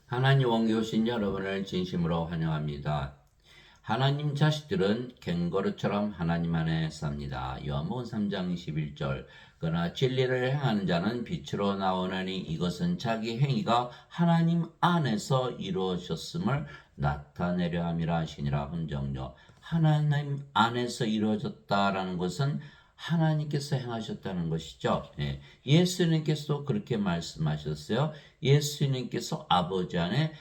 하나님 원기 오신 여러분을 진심으로 환영합니다. 하나님 자식들은 갱거루처럼 하나님 안에 삽니다. 요한복음 3장 21절. 그러나 진리를 행하는 자는 빛으로 나오나니 이것은 자기 행위가 하나님 안에서 이루어졌음을 나타내려 함이라 하시니라. 흔정요. 하나님 안에서 이루어졌다라는 것은 하나님께서 행하셨다는 것이죠. 예. 예수님께서도 그렇게 말씀하셨어요. 예수님께서 아버지 안에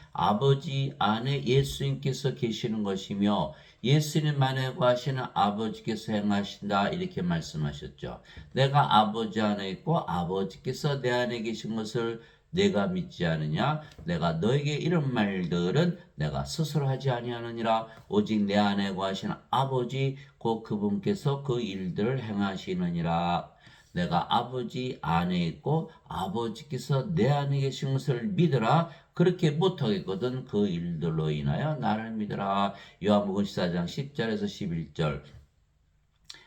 예수님께서 계시는 것이며 예수님 안에 거하시는 아버지께서 행하신다 이렇게 말씀하셨죠. 내가 아버지 안에 있고 아버지께서 내 안에 계신 것을 내가 믿지 않느냐? 내가 너에게 이런 말들은 내가 스스로 하지 아니하느니라. 오직 내 안에 거하시는 아버지 곧 그분께서 그 일들을 행하시느니라. 내가 아버지 안에 있고 아버지께서 내 안에 계신 것을 믿으라. 그렇게 못하겠거든 그 일들로 인하여 나를 믿으라. 요한복음 14장 10절에서 11절.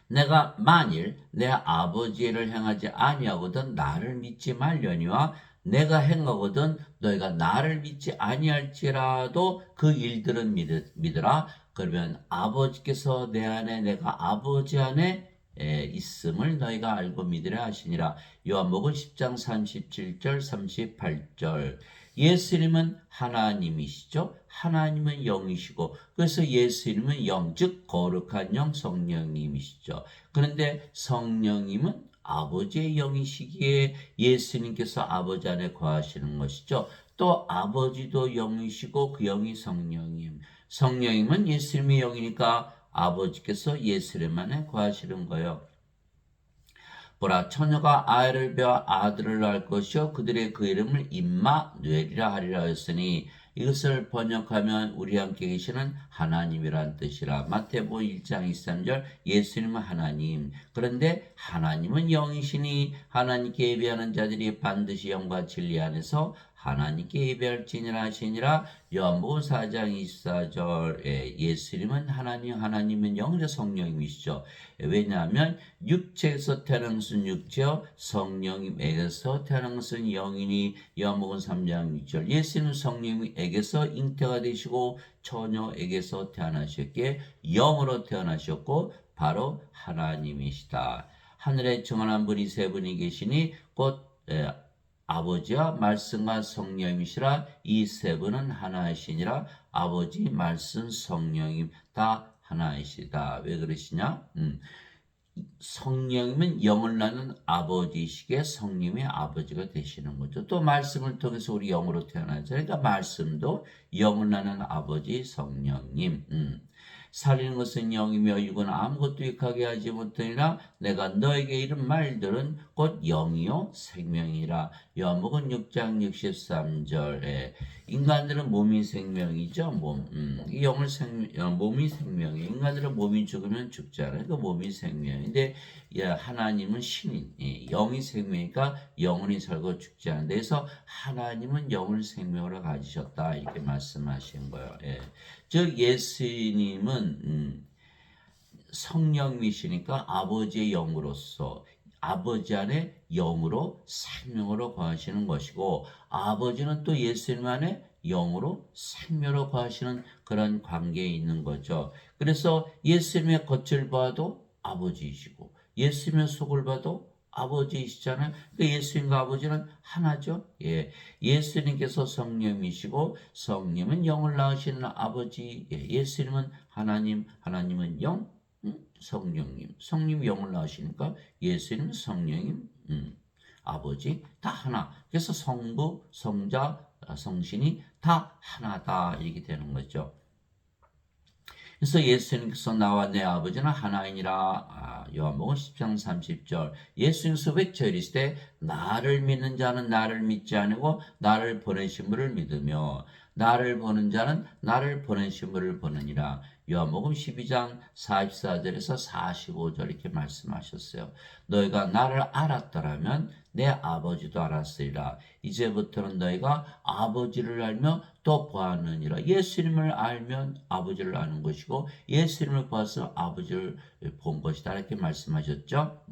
내가 만일 내 아버지를 행하지 아니하거든 나를 믿지 말려니와 내가 행하거든 너희가 나를 믿지 아니할지라도 그 일들은 믿으라. 그러면 아버지께서 내 안에 내가 아버지 안에 있음을 너희가 알고 믿으라 하시니라. 요한복음 10장 37절 38절. 예수님은 하나님이시죠. 하나님은 영이시고 그래서 예수님은 영, 즉 거룩한 영 성령님이시죠. 그런데 성령님은 아버지의 영이시기에 예수님께서 아버지 안에 거하시는 것이죠. 또 아버지도 영이시고 그 영이 성령님. 성령님은 예수님의 영이니까 아버지께서 예수님 안에 거하시는 거예요. 보라 처녀가 아이를 베어 아들을 낳을 것이요 그들의 그 이름을 임마누엘이라 하리라 했으니 이것을 번역하면 우리 함께 계시는 하나님이란 뜻이라. 마태복음 1장 23절 예수님은 하나님. 그런데 하나님은 영이시니 하나님께 예배하는 자들이 반드시 영과 진리 안에서 하나님께 예배할지니라 하시니라. 요한복음 4장 24절 예수님은 하나님은 영이라 성령님이시죠. 왜냐하면 육체에서 태어난 것은 육체요 성령님에게서 태어난 것은 영이니. 요한복음 3장 6절 예수님은 성령님에게서 잉태가 되시고 처녀에게서 태어나셨기에 영으로 태어나셨고 바로 하나님이시다. 하늘에 정한 분이 세 분이 계시니 곧 아버지와 말씀과 성령이시라. 이 세 분은 하나이시니라. 아버지 말씀 성령님 다 하나이시다. 왜 그러시냐? 성령님은 영을 낳는 아버지시기에 성령님의 아버지가 되시는 거죠. 또 말씀을 통해서 우리 영으로 태어나죠. 그러니까 말씀도 영을 낳는 아버지 성령님. 살리는 것은 영이며 육은 아무것도 익하게 하지 못하니라. 내가 너에게 이런 말들은 곧 영이요 생명이라. 요한복음 6장 63절에 인간들은 몸이 생명이죠. 영을 몸이 생명이에요. 인간들은 몸이 죽으면 죽잖아요. 그 몸이 생명인데 하나님은 신인, 영이 생명이니까 영원히 살고 죽지 않는데 그래서 하나님은 영을 생명으로 가지셨다 이렇게 말씀하신 거예요. 즉 예수님은 성령이시니까 아버지의 영으로서 아버지 안에 영으로 생명으로 거하시는 것이고 아버지는 또 예수님 안에 영으로 생명으로 거하시는 그런 관계에 있는 거죠. 그래서 예수님의 겉을 봐도 아버지이시고 예수님의 속을 봐도 아버지이시잖아요. 그러니까 예수님과 아버지는 하나죠. 예수님께서 성령이시고 성령은 영을 낳으시는 아버지. 예수님은 하나님, 하나님은 영, 성령님 영을 낳으시니까 예수님, 성령님, 아버지 다 하나. 그래서 성부, 성자, 성신이 다 하나다 이렇게 되는 거죠. 그래서 예수님께서 나와 내 아버지는 하나이니라. 요한복음 10장 30절 예수님께서 외쳐 이르시되 나를 믿는 자는 나를 믿지 아니고 나를 보내신 분을 믿으며 나를 보는 자는 나를 보내신 분을 보느니라. 요한복음 12장 44절에서 45절 이렇게 말씀하셨어요. 너희가 나를 알았더라면 내 아버지도 알았으리라. 이제부터는 너희가 아버지를 알며 또 보았느니라. 예수님을 알면 아버지를 아는 것이고 예수님을 보아서 아버지를 본 것이다 이렇게 말씀하셨죠.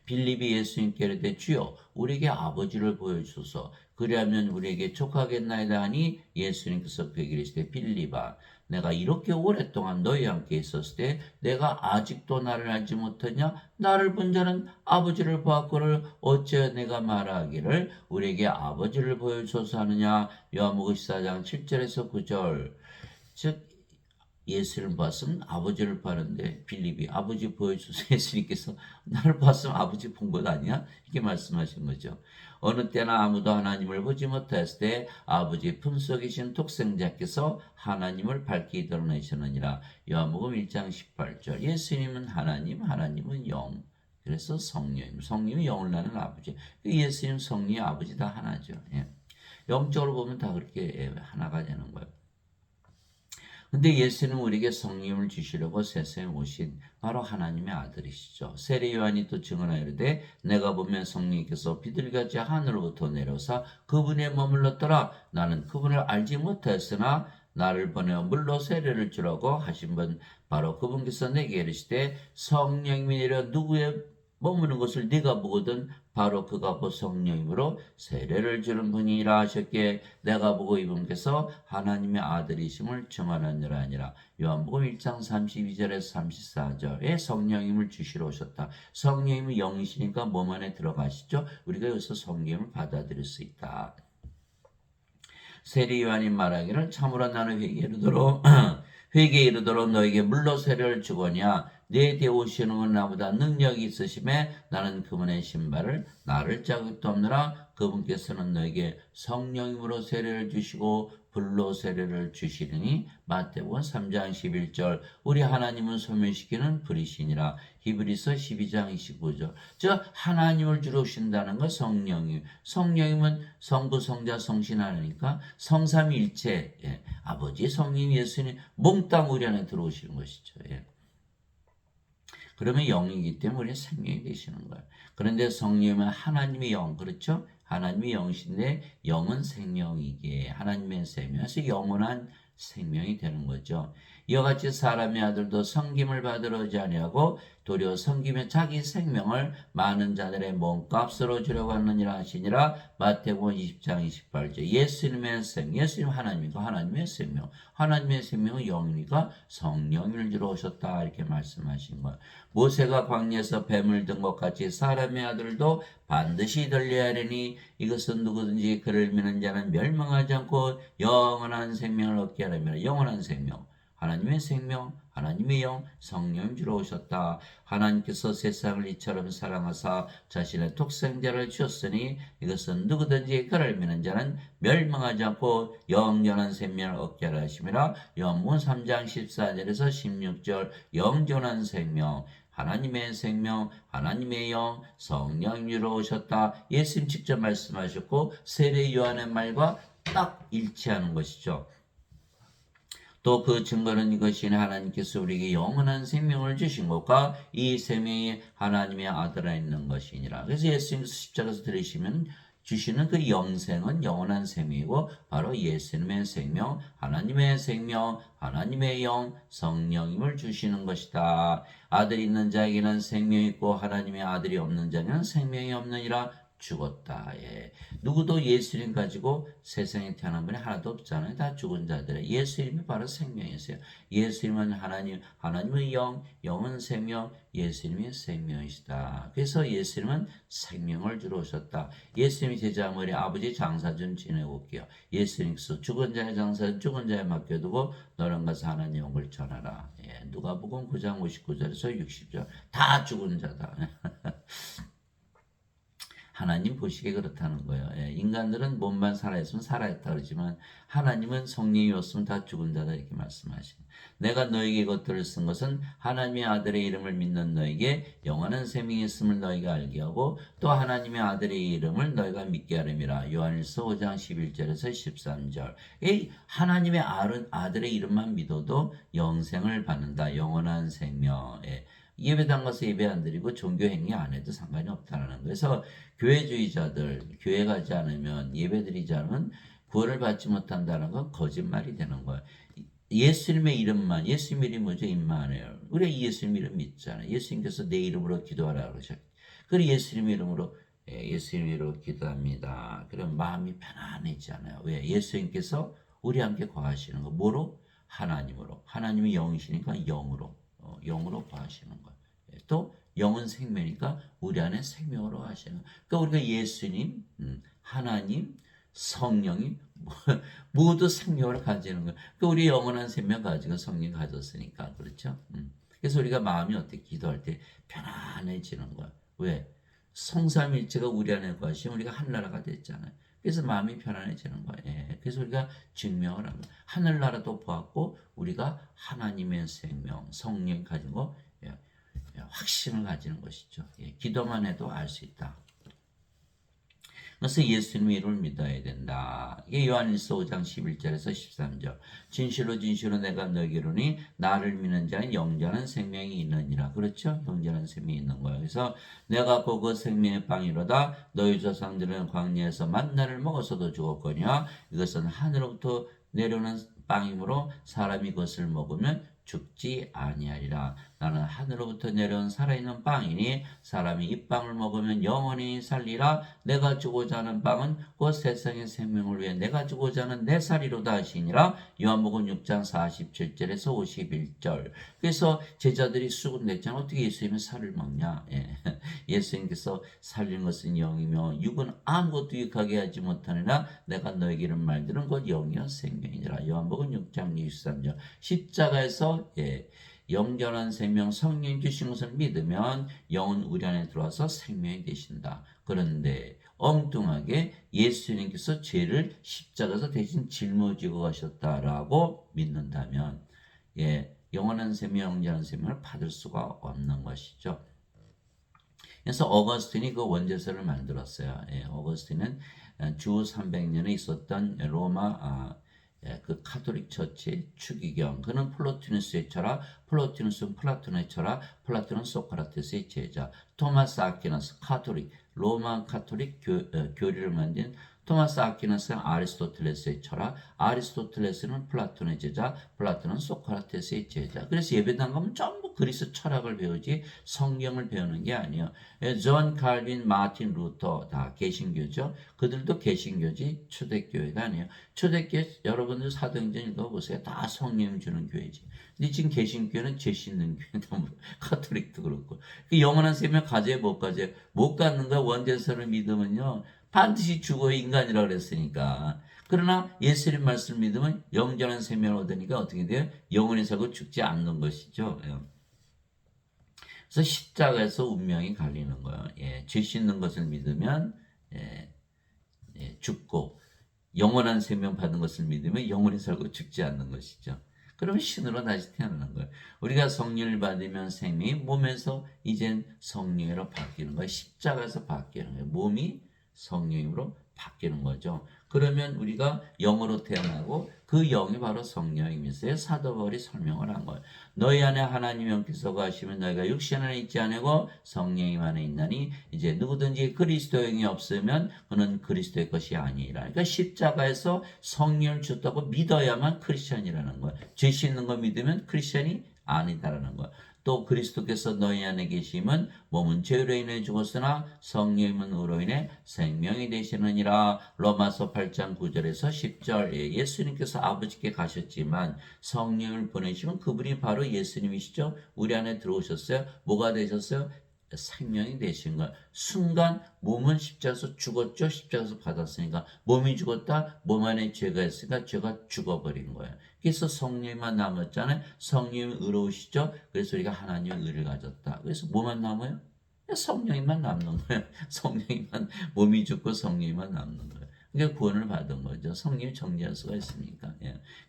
빌립이 예수님께 이르되 주여 우리에게 아버지를 보여주소서. 그리하면 우리에게 족하겠나이다 하니 예수님께서 그에게 이르시되 빌립아 내가 이렇게 오랫동안 너희와 함께 있었을 때 내가 아직도 나를 알지 못하냐? 나를 본 자는 아버지를 보았거늘 어찌 내가 말하기를 우리에게 아버지를 보여주소서 하느냐? 요한복음 14장 7절에서 9절. 즉 예수를 봤으면 아버지를 봤는데 빌립이 아버지 보여주소서 예수님께서 나를 봤으면 아버지 본 것 아니야? 이렇게 말씀하신 거죠. 어느 때나 아무도 하나님을 보지 못했을 때 아버지 품속이신 독생자께서 하나님을 밝히 드러내시느니라. 요한복음 1장 18절. 예수님은 하나님, 하나님은 영. 그래서 성령님, 성령이 영을 나는 아버지. 예수님, 성령이 아버지 다 하나죠. 예. 영적으로 보면 다 그렇게 하나가 되는 거예요. 근데 예수는 우리에게 성령을 주시려고 세상에 오신 바로 하나님의 아들이시죠. 세례 요한이 또 증언하이르되 내가 보면 성령께서 비둘기같이 하늘로부터 내려오사 그분에 머물렀더라. 나는 그분을 알지 못했으나 나를 보내어 물로 세례를 주라고 하신 분 바로 그분께서 내게 이르시되 성령이 내려 누구의 머무는 것을 네가 보거든 바로 그가 보 성령님으로 세례를 주는 분이라 하셨기에 내가 보고 이분께서 하나님의 아들이심을 증언하느라 아니라. 요한복음 1장 32절에서 34절에 성령님을 주시러 오셨다. 성령님은 영이시니까 몸 안에 들어가시죠. 우리가 여기서 성령님을 받아들일 수 있다. 세례 요한이 말하기를 참으로 나는 회개에 이르도록 너에게 물로 세례를 주거냐 내 뒤에 오시는 건 나보다 능력이 있으심에 나는 그분의 신발을 나를 자격도 없느라. 그분께서는 너에게 성령님으로 세례를 주시고 불로 세례를 주시리니. 마태복음 3장 11절. 우리 하나님은 소멸시키는 불이시니라. 히브리서 12장 29절. 즉 하나님을 주로 오신다는 건 성령님. 성령님은 성부 성자 성신 하나니까 성삼일체. 예. 아버지 성령 예수님 몽땅 우리 안에 들어오시는 것이죠. 예. 그러면 영이기 때문에 우리는 생명이 되시는 거예요. 그런데 성령은 하나님의 영, 그렇죠? 하나님의 영이신데 영은 생명이기에 하나님의 생명에서 영원한 생명이 되는 거죠. 이와 같이 사람의 아들도 섬김을 받으러 오지 아니하고 도리어 섬김에 자기 생명을 많은 자들의 몸값으로 주려고 하느니라 하시니라. 마태복음 20장 28절. 예수님의 생명, 예수님 하나님이고 하나님의 생명, 하나님의 생명은 영이니까 성령을 주러 오셨다 이렇게 말씀하신 거예요. 모세가 광야에서 뱀을 든 것 같이 사람의 아들도 반드시 들려야 하리니 이것은 누구든지 그를 믿는 자는 멸망하지 않고 영원한 생명을 얻게 하려면 영원한 생명. 하나님의 생명, 하나님의 영, 성령 주러 오셨다. 하나님께서 세상을 이처럼 사랑하사 자신의 독생자를 주셨으니 이것은 누구든지 그를 믿는 자는 멸망하지 않고 영원한 생명을 얻게 하려 하심이라. 요한복음 3장 14절에서 16절. 영원한 생명, 하나님의 생명, 하나님의 영, 성령 주러 오셨다. 예수님 직접 말씀하셨고 세례 요한의 말과 딱 일치하는 것이죠. 또 그 증거는 이것이니 하나님께서 우리에게 영원한 생명을 주신 것과 이 생명이 하나님의 아들 안에 있는 것이니라. 그래서 예수님께서 십자가에서 들으시면 주시는 그 영생은 영원한 생명이고 바로 예수님의 생명, 하나님의 생명, 하나님의 영, 성령임을 주시는 것이다. 아들이 있는 자에게는 생명이 있고 하나님의 아들이 없는 자에게는 생명이 없느니라. 죽었다. 예. 누구도 예수님 가지고 세상에 태어난 분이 하나도 없잖아요. 다 죽은 자들의 예수님이 바로 생명이세요. 예수님은 하나님, 하나님의 영, 영은 생명, 예수님이 생명이시다. 그래서 예수님은 생명을 주러 오셨다. 예수님이 제자머리 아버지 장사 좀 지내고 올게요. 예수님께서 죽은 자의 장사는 죽은 자에 맡겨두고 너는 가서 하나님의 영을 전하라. 예. 누가복음 9장 59절에서 60절. 다 죽은 자다. 하나님 보시기에 그렇다는 거예요. 예, 인간들은 몸만 살아있으면 살아있다 그러지만 하나님은 성령이 없으면 다 죽은 자다 이렇게 말씀하시고 내가 너에게 이것들을 쓴 것은 하나님의 아들의 이름을 믿는 너에게 영원한 생명이 있음을 너희가 알게 하고 또 하나님의 아들의 이름을 너희가 믿게 하름이라. 요한일서 5장 11절에서 13절. 하나님의 아들의 이름만 믿어도 영생을 받는다. 영원한 생명. 예. 예배당 가서 예배 안 드리고 종교 행위 안 해도 상관이 없다는 거예요. 그래서 교회주의자들 교회 가지 않으면 예배 드리지 않으면 구원을 받지 못한다는 건 거짓말이 되는 거예요. 예수님의 이름만, 예수님 이름이 뭐죠? 임마누엘. 우리가 예수님 이름 믿잖아요. 예수님께서 내 이름으로 기도하라 그러셨죠. 그리고 예수님 이름으로 예수님으로 기도합니다. 그럼 마음이 편안해지잖아요. 왜? 예수님께서 우리와 함께 거하시는 거. 뭐로? 하나님으로. 하나님이 영이시니까 영으로 거하시는 거예요. 또 영은 생명이니까 우리 안에 생명으로 하시는 거예요. 그러니까 우리가 예수님, 하나님, 성령이 모두 생명을 가지는 거예요. 그러니까 우리 영원한 생명 가지고 성령 가졌으니까 그렇죠. 그래서 우리가 마음이 어떻게 기도할 때 편안해지는 거야. 왜? 성삼일체가 우리 안에 거하시면 우리가 한나라가 됐잖아요. 그래서 마음이 편안해지는 거예요. 예. 그래서 우리가 증명을 합니다. 하늘나라도 보았고 우리가 하나님의 생명, 성령 가지고 확신을 가지는 것이죠. 예. 기도만 해도 알 수 있다. 그래서 예수님의 이름을 믿어야 된다. 이게 요한일서 5장 11절에서 13절. 진실로 진실로 내가 너에게 이르노니 나를 믿는 자는 영원한 생명이 있느니라. 그렇죠? 영원한 생명이 있는 거예요. 그래서 내가 그 생명의 빵이로다. 너희 조상들은 광야에서 만나를 먹어서도 죽었거니와 이것은 하늘로부터 내려오는 빵이므로 사람이 그것을 먹으면 죽지 아니하리라. 나는 하늘로부터 내려온 살아있는 빵이니 사람이 이 빵을 먹으면 영원히 살리라. 내가 주고자 하는 빵은 곧 세상의 생명을 위해 내가 주고자 하는 내 살이로다 하시니라. 요한복음 6장 47절에서 51절. 그래서 제자들이 수군댔잖아. 어떻게 예수님은 살을 먹냐? 예. 예수님께서 살리는 것은 영이며 육은 아무것도 유익하게 하지 못하느라 내가 너에게 이런 말들은 곧 영이요 생명이니라. 요한복음 6장 23절. 십자가에서 영원한 생명 성령 주신 것을 믿으면 영은 우리 안에 들어와서 생명이 되신다. 그런데 엉뚱하게 예수님께서 죄를 십자가에서 대신 짊어지고 가셨다라고 믿는다면 영원한 생명, 영원한 생명을 받을 수가 없는 것이죠. 그래서 어거스틴이 그 원제서를 만들었어요. 어거스틴은 주 300년에 있었던 로마 그 카톨릭 처치의 추기경. 그는 플로티누스의 철학, 플로티누스는 플라톤의 철학, 플라톤은 소크라테스의 제자. 토마스 아퀴나스 카톨릭, 로마 카톨릭 교리를 만든 토마스 아퀴나스는 아리스토텔레스의 철학, 아리스토텔레스는 플라톤의 제자, 플라톤은 소크라테스의 제자. 그래서 예배당 가면 전부 그리스 철학을 배우지 성경을 배우는 게 아니에요. 존 칼빈, 마틴 루터 다 개신교죠. 그들도 개신교지 초대교회가 아니에요. 초대교회 여러분들 사도행전 읽어보세요. 다 성령 주는 교회지. 근데 지금 개신교회는 죄 씻는 교회다. 카톨릭도 그렇고. 영원한 생명 가져야 못 가져요. 못 갖는 거 원죄서를 믿으면요. 반드시 죽어야 인간이라 그랬으니까. 그러나 예수님 말씀을 믿으면 영원한 생명을 얻으니까 어떻게 돼요? 영원히 살고 죽지 않는 것이죠. 그래서 십자가에서 운명이 갈리는 거예요. 죄 씻는 것을 믿으면 죽고 영원한 생명 받은 것을 믿으면 영원히 살고 죽지 않는 것이죠. 그러면 신으로 다시 태어나는 거예요. 우리가 성령을 받으면 생명이 몸에서 이젠 성령으로 바뀌는 거예요. 십자가에서 바뀌는 거예요. 몸이 성령으로 바뀌는 거죠. 그러면 우리가 영으로 태어나고 그 영이 바로 성령이면서 사도 바울이 설명을 한 거예요. 너희 안에 하나님의 영께서 거하시면 너희가 육신 안에 있지 아니고 성령이 안에 있나니 이제 누구든지 그리스도의 영이 없으면 그는 그리스도의 것이 아니라. 그러니까 십자가에서 성령을 줬다고 믿어야만 크리스천이라는 거예요. 죄 씻는 거 믿으면 크리스천이 아니다라는 거예요. 또 그리스도께서 너희 안에 계시면 몸은 죄로 인해 죽었으나 성령은 의로 인해 생명이 되시느니라. 로마서 8장 9절에서 10절. 예수님께서 아버지께 가셨지만 성령을 보내시면 그분이 바로 예수님이시죠. 우리 안에 들어오셨어요. 뭐가 되셨어요? 생명이 되신 거야. 순간 몸은 십자가에서 죽었죠. 십자가에서 받았으니까 몸이 죽었다. 몸 안에 죄가 있으니까 죄가 죽어버린 거예요. 그래서 성령만 남았잖아요. 성령이 의로우시죠. 그래서 우리가 하나님의 의를 가졌다. 그래서 뭐만 남아요? 성령이만 남는 거예요. 성령이만 몸이 죽고 성령이만 남는 거예요. 그러니까 구원을 받은 거죠. 성령이 정죄할 수가 있습니까?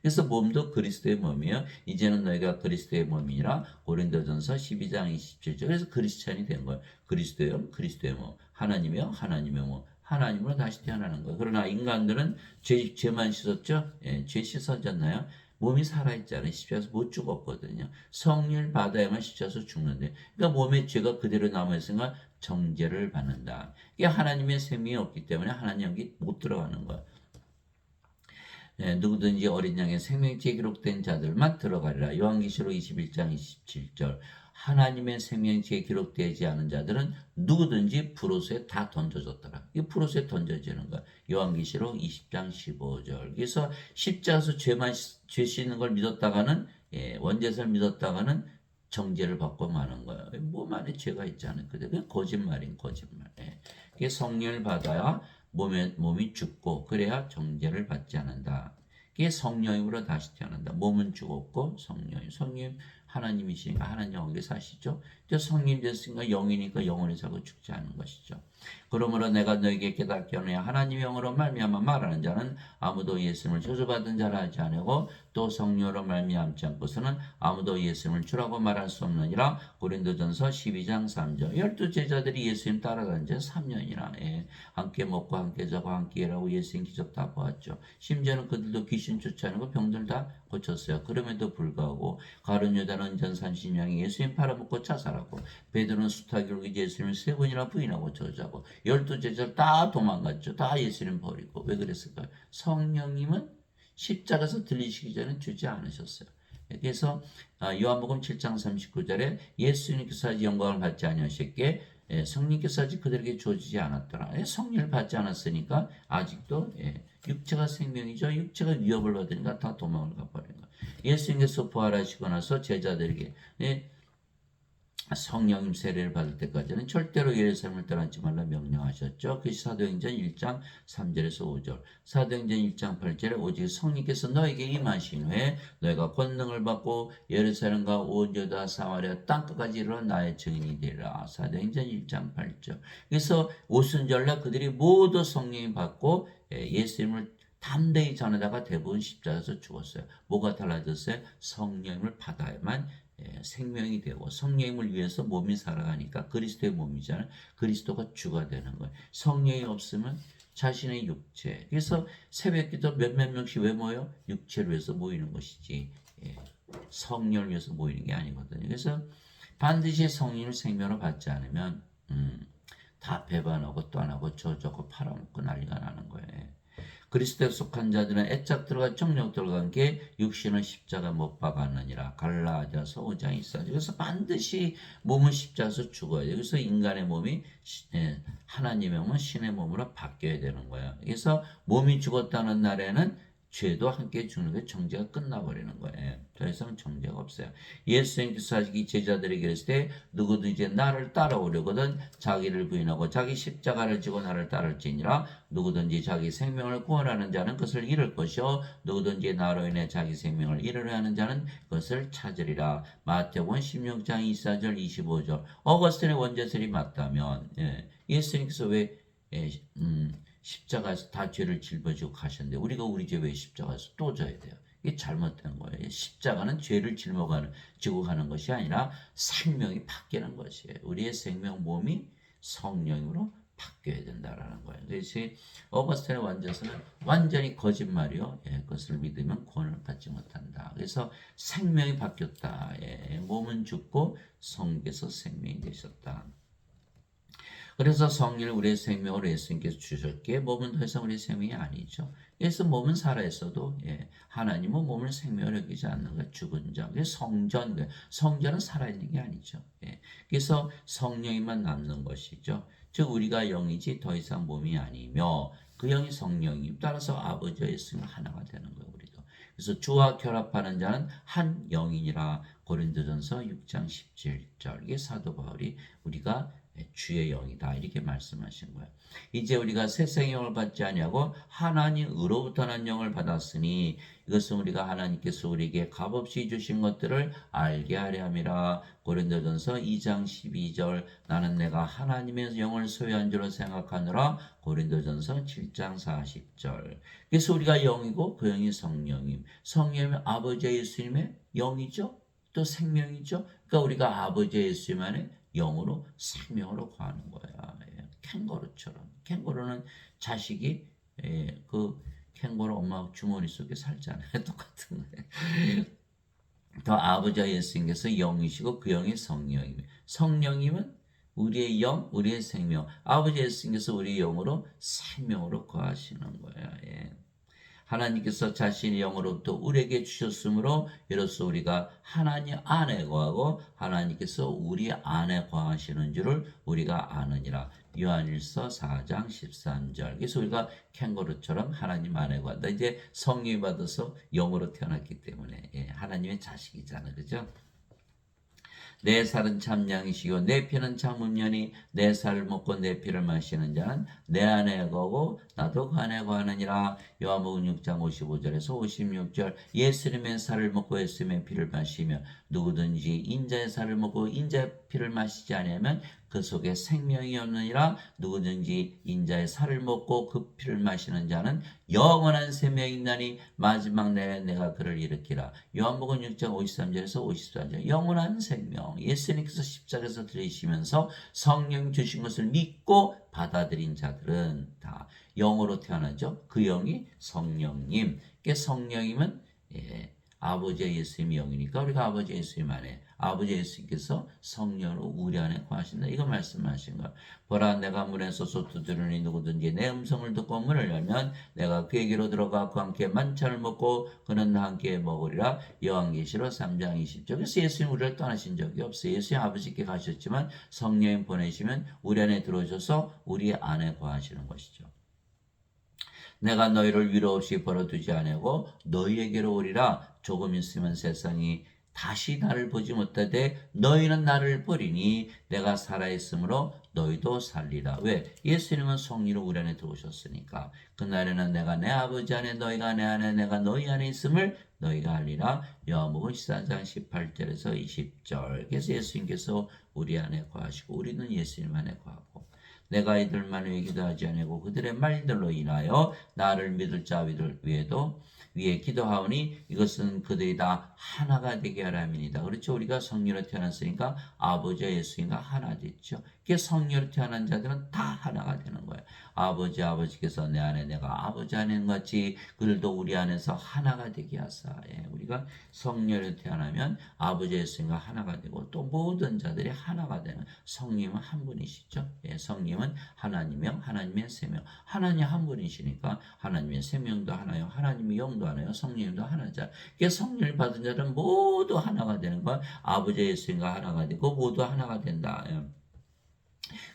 그래서 몸도 그리스도의 몸이에요. 이제는 너희가 그리스도의 몸이라 고린도전서 12장 27절. 그래서 크리스찬이 된 거예요. 그리스도의 몸, 그리스도의 몸. 하나님이요, 하나님의 몸. 하나님으로 다시 태어나는 거예요. 그러나 인간들은 죄만 씻었죠? 죄 씻어졌나요? 몸이 살아있잖아요. 십자가에서 못 죽었거든요. 성령을 받아야만 십자가에서 죽는데. 그러니까 몸에 죄가 그대로 남아있으니까 정죄를 받는다. 이게 하나님의 생명이 없기 때문에 하나님 여기 못 들어가는 거야. 누구든지 어린 양의 생명지에 기록된 자들만 들어가리라. 요한계시록 21장 27절. 하나님의 생명체에 기록되지 않은 자들은 누구든지 불호수에 다 던져졌더라. 이 불호수에 던져지는 거야. 요한계시록 20장 15절. 그래서 십자가에서 죄 씻는 걸 믿었다가는 원죄를 믿었다가는 정죄를 받고 마는 거야. 몸 안에 죄가 있지 않거든. 그게 거짓말인 거짓말. 그게 성령을 받아야 몸이 죽고 그래야 정죄를 받지 않는다. 그게 성령으로 다시 태어난다. 몸은 죽었고 성령 하나님이시니까 하나님 영원히 사시죠. 성님 됐으니까 영이니까 영원히 살고 죽지 않은 것이죠. 그러므로 내가 너에게 깨닫게 하노니 하나님 영으로 말미암아 말하는 자는 아무도 예수님을 저주받은 자라 하지 않고 또 성령으로 말미암지 않고서는 아무도 예수님을 주라고 말할 수 없느니라. 고린도전서 12장 3절. 12 제자들이 예수님 따라다닌 지 3년이나 함께 먹고 함께 자고 함께 일하고 예수님 기적 다 보았죠. 심지어는 그들도 귀신 쫓아내고 병들 다 고쳤어요. 그럼에도 불구하고 가룟 유다는 전산신령이 예수님 팔아먹고 자살하고 베드로는 수타기로 예수님을 3번이나 부인하고 저주하고 12 제자들 다 도망갔죠. 다 예수님 버리고. 왜 그랬을까요? 성령님은 십자가에서 들리시기 전에 주지 않으셨어요. 그래서 요한복음 7장 39절에 예수님께서 영광을 받지 아니하셨기에 성령께서 아직 그들에게 주어지지 않았더라. 성령을 받지 않았으니까 아직도 육체가 생명이죠. 육체가 위협을 받으니까 다 도망을 가버린 거예요. 예수님께서 부활하시고 나서 제자들에게 성령님 세례를 받을 때까지는 절대로 예루살렘을 떠나지 말라 명령하셨죠. 그것이 사도행전 1장 3절에서 5절. 사도행전 1장 8절에 오직 성령께서 너에게 임하신 후에 너희가 권능을 받고 예루살렘과 온 유다 사마리아 땅끝까지 이르러 나의 증인이 되리라. 사도행전 1장 8절. 그래서 오순절날 그들이 모두 성령이 받고 예수님을 담대히 전하다가 대부분 십자가에서 죽었어요. 뭐가 달라졌어요? 성령을 받아야만 생명이 되고 성령을 위해서 몸이 살아가니까 그리스도의 몸이잖아요. 그리스도가 주가 되는 거예요. 성령이 없으면 자신의 육체. 그래서 새벽기도 몇몇 명씩 왜 모여? 육체를 위해서 모이는 것이지 성령을 위해서 모이는 게 아니거든요. 그래서 반드시 성령을 생명으로 받지 않으면 다 배반하고 떠나고 저주하고 팔아먹고 난리가 나는 거예요. 그리스도에 속한 자들은 애짝들과 정력들과 함께 육신은 십자가 못 박았느니라. 갈라디아서 5장 24절. 그래서 반드시 몸은 십자가에서 죽어야 돼요. 그래서 인간의 몸이 하나님의 몸은 신의 몸으로 바뀌어야 되는 거예요. 그래서 몸이 죽었다는 날에는 죄도 함께 죽는 게 정죄가 끝나버리는 거예요. 더 이상 정죄가 없어요. 예수님께서 아직 이 제자들에게 그랬을 때 누구든지 나를 따라오려거든 자기를 부인하고 자기 십자가를 지고 나를 따를지니라. 누구든지 자기 생명을 구원하는 자는 그것을 잃을 것이요 누구든지 나로 인해 자기 생명을 잃으려 하는 자는 그것을 찾으리라. 마태복음 16장 24절 25절. 어거스틴의 원죄설이 맞다면 예수님께서 왜 십자가에서 다 죄를 짊어지고 가셨는데 우리가 우리 죄 왜 십자가에서 또 져야 돼요? 이게 잘못된 거예요. 십자가는 죄를 지고 가는 것이 아니라 생명이 바뀌는 것이에요. 우리의 생명 몸이 성령으로 바뀌어야 된다라는 거예요. 그래서 어거스틴의 완전서는 완전히 거짓말이요. 그것을 믿으면 구원을 받지 못한다. 그래서 생명이 바뀌었다. 몸은 죽고 성께서 생명이 되셨다. 그래서 성령을 우리의 생명으로 예수님께서 주셨기에 몸은 더 이상 우리의 생명이 아니죠. 그래서 몸은 살아있어도 하나님은 몸을 생명으로 여기지 않는 거예요. 죽은 자. 그래서 성전은 살아있는 게 아니죠. 그래서 성령이만 남는 것이죠. 즉 우리가 영이지 더 이상 몸이 아니며 그 영이 성령이 따라서 아버지와 예수님 하나가 되는 거예요. 우리도. 그래서 주와 결합하는 자는 한 영이니라. 고린도전서 6장 17절. 이게 사도 바울이 우리가 주의 영이다 이렇게 말씀하신 거예요. 이제 우리가 세상의 영을 받지 아니하고 하나님으로부터 난 영을 받았으니 이것은 우리가 하나님께서 우리에게 값없이 주신 것들을 알게 하려 함이라. 고린도전서 2장 12절. 나는 내가 하나님의 영을 소유한 줄로 생각하노라. 고린도전서 7장 40절. 그래서 우리가 영이고 그 영이 성령임. 성령은 아버지 예수님의 영이죠. 또 생명이죠. 그러니까 우리가 아버지 예수님 안에 영으로 생명으로 구하는 거야. 캥거루처럼. 캥거루는 자식이 그 캥거루 엄마 주머니 속에 살잖아요. 똑같은 거예요. 더 아버지와 예수님께서 영이시고 그 영이 성령이며 성령님은 우리의 영, 우리의 생명. 아버지 예수님께서 우리의 영으로 생명으로 거하시는 거야. 하나님께서 자신의 영으로부터 우리에게 주셨으므로 이로써 우리가 하나님 안에 거하고 하나님께서 우리 안에 거하시는 줄을 우리가 아느니라. 요한일서 4장 13절. 그래서 우리가 캥거루처럼 하나님 안에 거한다. 이제 성령이 받아서 영으로 태어났기 때문에 하나님의 자식이잖아, 그죠? 내 살은 참 양이시요 내 피는 참 음료니 내 살을 먹고 내 피를 마시는 자는 내 안에 거고 나도 그 안에 거하느니라. 요한복음 6장 55절에서 56절. 예수님의 살을 먹고 예수님의 피를 마시며 누구든지 인자의 살을 먹고 인자의 피를 마시지 아니하면 그 속에 생명이 없느니라. 누구든지 인자의 살을 먹고 그 피를 마시는 자는 영원한 생명이 있나니 마지막 날에 내가 그를 일으키라. 요한복음 6장 53절에서 54절. 영원한 생명, 예수님께서 십자가에서 들이시면서 성령 주신 것을 믿고 받아들인 자들은 다 영으로 태어나죠. 그 영이 성령님. 성령이면 아버지 예수님이 영이니까 우리가 아버지 예수님 안에 아버지 예수님께서 성령으로 우리 안에 거하신다. 이거 말씀하신 거야. 보라 내가 문에 서서 두드리니 누구든지 내 음성을 듣고 문을 열면 내가 그에게로 들어가 그와 함께 만찬을 먹고 그는 나와 함께 먹으리라. 요한계시록 3장 20절. 그래서 예수님 우리를 떠나신 적이 없어요. 예수님 아버지께 가셨지만 성령 보내시면 우리 안에 들어오셔서 우리 안에 거하시는 것이죠. 내가 너희를 위로 없이 버려두지 아니하고 너희에게로 오리라. 조금 있으면 세상이 다시 나를 보지 못하되 너희는 나를 보리니 내가 살아있으므로 너희도 살리라. 왜? 예수님은 성리로 우리 안에 들어오셨으니까. 그날에는 내가 내 아버지 안에 너희가 내 안에 내가 너희 안에 있음을 너희가 알리라. 요한복음 14장 18절에서 20절. 그래서 예수님께서 우리 안에 거하시고 우리는 예수님 안에 거하고 내가 이들만 위해 기도하지 아니하고 그들의 말들로 인하여 나를 믿을 자들 위에 기도하오니 이것은 그들이 다 하나가 되게 하람이니이다. 그렇죠. 우리가 성령으로 태어났으니까 아버지와 예수님과 하나 됐죠. 그게 성령으로 태어난 자들은 다 하나가 되는 거예요. 아버지께서 내 안에 내가 아버지 안에 같이 그들도 우리 안에서 하나가 되게 하사. 우리가 성령으로 태어나면 아버지 예수님과 하나가 되고 또 모든 자들이 하나가 되는 성령은 한 분이시죠. 성령은 하나님이요 하나님의 생명. 하나님 한 분이시니까 하나님의 생명도 하나요. 하나님의 영도 하나요. 성령도 하나자. 성령을 받은 자는 모두 하나가 되는 거. 아버지 예수님과 하나가 되고 모두 하나가 된다.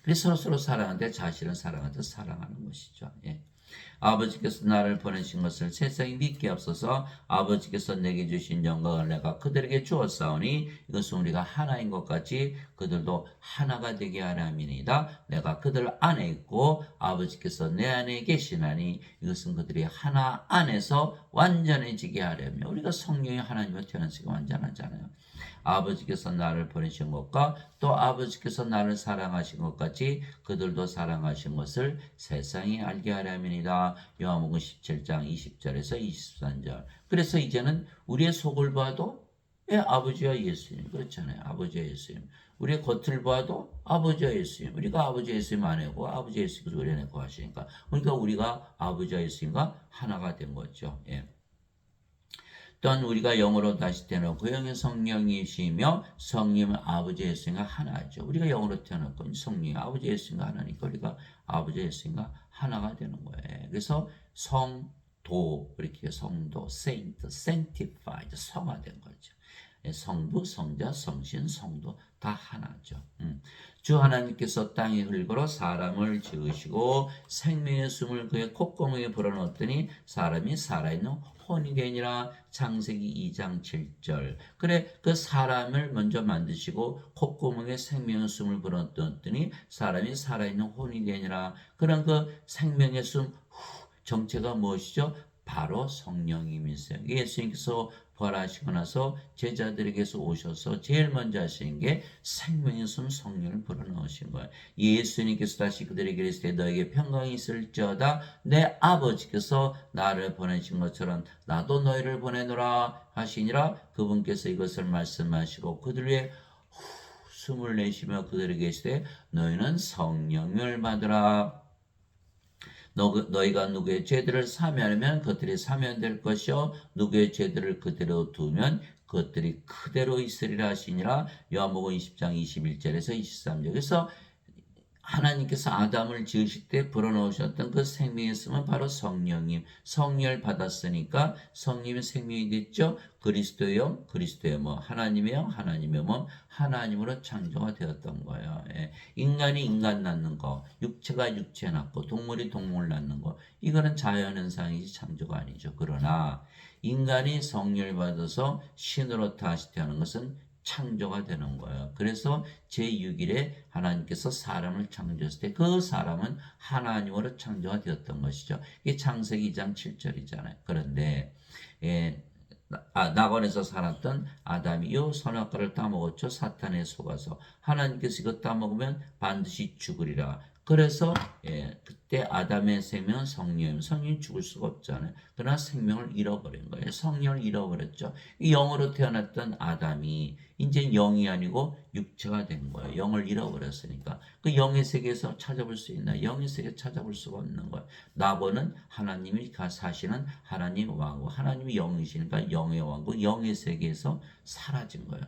그래서 서로 사랑하는데 자신을 사랑하듯 사랑하는 것이죠. 아버지께서 나를 보내신 것을 세상이 믿게 없어서 아버지께서 내게 주신 영광을 내가 그들에게 주었사오니 이것은 우리가 하나인 것 같이 그들도 하나가 되게 하람이니이다. 내가 그들 안에 있고 아버지께서 내 안에 계시나니 이것은 그들이 하나 안에서 완전해지게 하려며. 우리가 성령이 하나님으로 태어났으니까 완전하잖아요. 아버지께서 나를 보내신 것과 또 아버지께서 나를 사랑하신 것 같이 그들도 사랑하신 것을 세상이 알게 하려면이다. 요한복음 17장 20절에서 23절. 그래서 이제는 우리의 속을 봐도 아버지와 예수님 그렇잖아요. 아버지와 예수님. 우리의 겉을 봐도 아버지와 예수님. 우리가 아버지와 예수님 안에고 아버지 예수님께서 우리 안에 거하시니까. 그러니까 우리가 아버지와 예수님과 하나가 된 거죠. 또한 우리가 영으로 다시 태어났고 영의 성령이시며 성령은 아버지 예수님과 하나죠. 우리가 영으로 태어났고 성령이 아버지 예수님과 하나니까 우리가 아버지 예수님과 하나가 되는 거예요. 그래서 성도 이렇게 성도 saint, sanctified 성화된 거죠. 성부, 성자, 성신, 성도 다 하나죠. 주 하나님께서 땅에 흘거로 사람을 지으시고 생명의 숨을 그의 콧구멍에 불어넣었더니 사람이 살아있는 혼이 되니라. 창세기 2장 7절. 그래 그 사람을 먼저 만드시고 콧구멍에 생명의 숨을 불어넣었더니 사람이 살아있는 혼이 되니라. 그런 그 생명의 숨 정체가 무엇이죠? 바로 성령님이세요. 예수님께서 부활하시고 나서 제자들에게서 오셔서 제일 먼저 하시는 게 생명의 숨 성령을 불어넣으신 거예요. 예수님께서 다시 그들에게 이르시되 너에게 평강이 있을지어다. 내 아버지께서 나를 보내신 것처럼 나도 너희를 보내노라 하시니라. 그분께서 이것을 말씀하시고 그들 위해 숨을 내쉬며 그들에게 이르시되 너희는 성령을 받으라. 너희가 누구의 죄들을 사면하면 그들이 사면될 것이요 누구의 죄들을 그대로 두면 그것들이 그대로 있으리라 하시니라. 요한복음 20장 21절에서 23절. 그래서 하나님께서 아담을 지으실 때 불어넣으셨던 그 생명이 있으면 바로 성령님, 성령을 받았으니까 성령이 생명이 됐죠. 그리스도의 영, 그리스도의 몸, 하나님의 영, 하나님의 몸, 하나님으로 창조가 되었던 거예요. 예. 인간이 인간 낳는 거, 육체가 육체 낳고 동물이 동물 낳는 거, 이거는 자연현상이지 창조가 아니죠. 그러나 인간이 성령을 받아서 신으로 다시 태어나는 것은 창조가 되는 거예요. 그래서 제6일에 하나님께서 사람을 창조했을 때 그 사람은 하나님으로 창조가 되었던 것이죠. 이게 창세기 2장 7절이잖아요. 그런데 낙원에서 살았던 아담이 이 선악과를 따먹었죠. 사탄에 속아서 하나님께서 이거 따먹으면 반드시 죽으리라. 그래서 그때 아담의 생명은 성령이 죽을 수가 없잖아요. 그러나 생명을 잃어버린 거예요. 성령을 잃어버렸죠. 이 영으로 태어났던 아담이 이제 영이 아니고 육체가 된 거예요. 영을 잃어버렸으니까. 그 영의 세계에서 찾아볼 수 있나? 영의 세계 찾아볼 수가 없는 거예요. 낙원은 하나님이 사시는 하나님 왕국, 하나님이 영이시니까 영의 왕국, 영의 세계에서 사라진 거예요.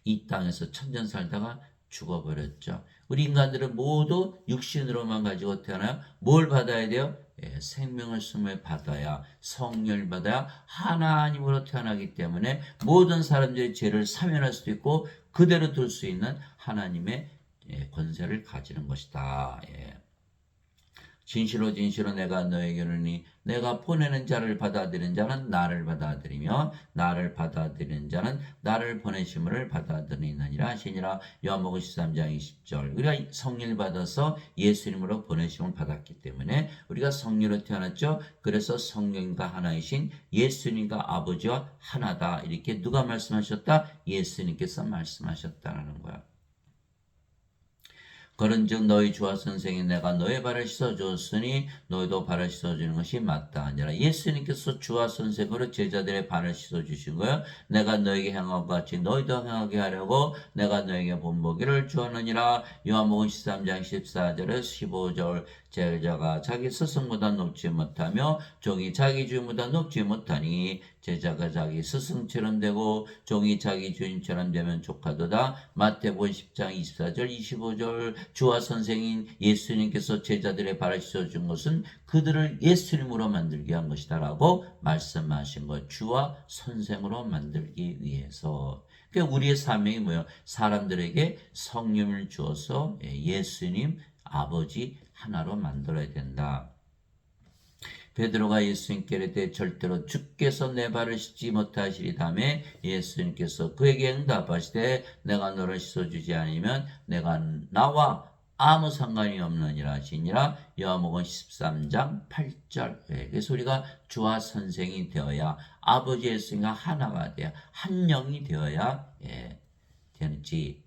이 땅에서 천년 살다가 죽어버렸죠. 우리 인간들은 모두 육신으로만 가지고 태어나요. 뭘 받아야 돼요? 생명을 숨을 받아야, 성령을 받아야 하나님으로 태어나기 때문에 모든 사람들이 죄를 사면할 수도 있고 그대로 둘 수 있는 하나님의 권세를 가지는 것이다. 진실로 진실로 내가 너에게 이르노니 내가 보내는 자를 받아들이는 자는 나를 받아들이며 나를 받아들이는 자는 나를 보내심을 받아들이느니라 하시니라. 요한복음 13장 20절. 우리가 성령을 받아서 예수님으로 보내심을 받았기 때문에 우리가 성령으로 태어났죠. 그래서 성령과 하나이신 예수님과 아버지와 하나다. 이렇게 누가 말씀하셨다? 예수님께서 말씀하셨다라는 거야. 그런즉 너희 주와 선생이 내가 너의 발을 씻어주었으니 너희도 발을 씻어주는 것이 마땅하니라. 아니라 예수님께서 주와 선생으로 제자들의 발을 씻어주신 거예요. 내가 너에게 행한 것 같이 너희도 행하게 하려고 내가 너에게 본보기를 주었느니라. 요한복음 13장 14절에서 15절. 제자가 자기 스승보다 높지 못하며 종이 자기 주인보다 높지 못하니 제자가 자기 스승처럼 되고 종이 자기 주인처럼 되면 족하도다. 마태복음 10장 24절 25절. 주와 선생인 예수님께서 제자들의 발을 씻어준 것은 그들을 예수님으로 만들게 한 것이다 라고 말씀하신 것. 주와 선생으로 만들기 위해서. 그러니까 우리의 사명이 뭐예요? 사람들에게 성령을 주어서 예수님 아버지 하나로 만들어야 된다. 베드로가 예수님께 이르되 절대로 주께서 내 발을 씻지 못하시리다매 예수님께서 그에게 응답하시되 내가 너를 씻어주지 않으면 내가 나와 아무 상관이 없느니라 하시니라. 요한복음 13장 8절. 그래서 우리가 주와 선생이 되어야 아버지 예수님과 하나가 되어 한 영이 되어야 되는지.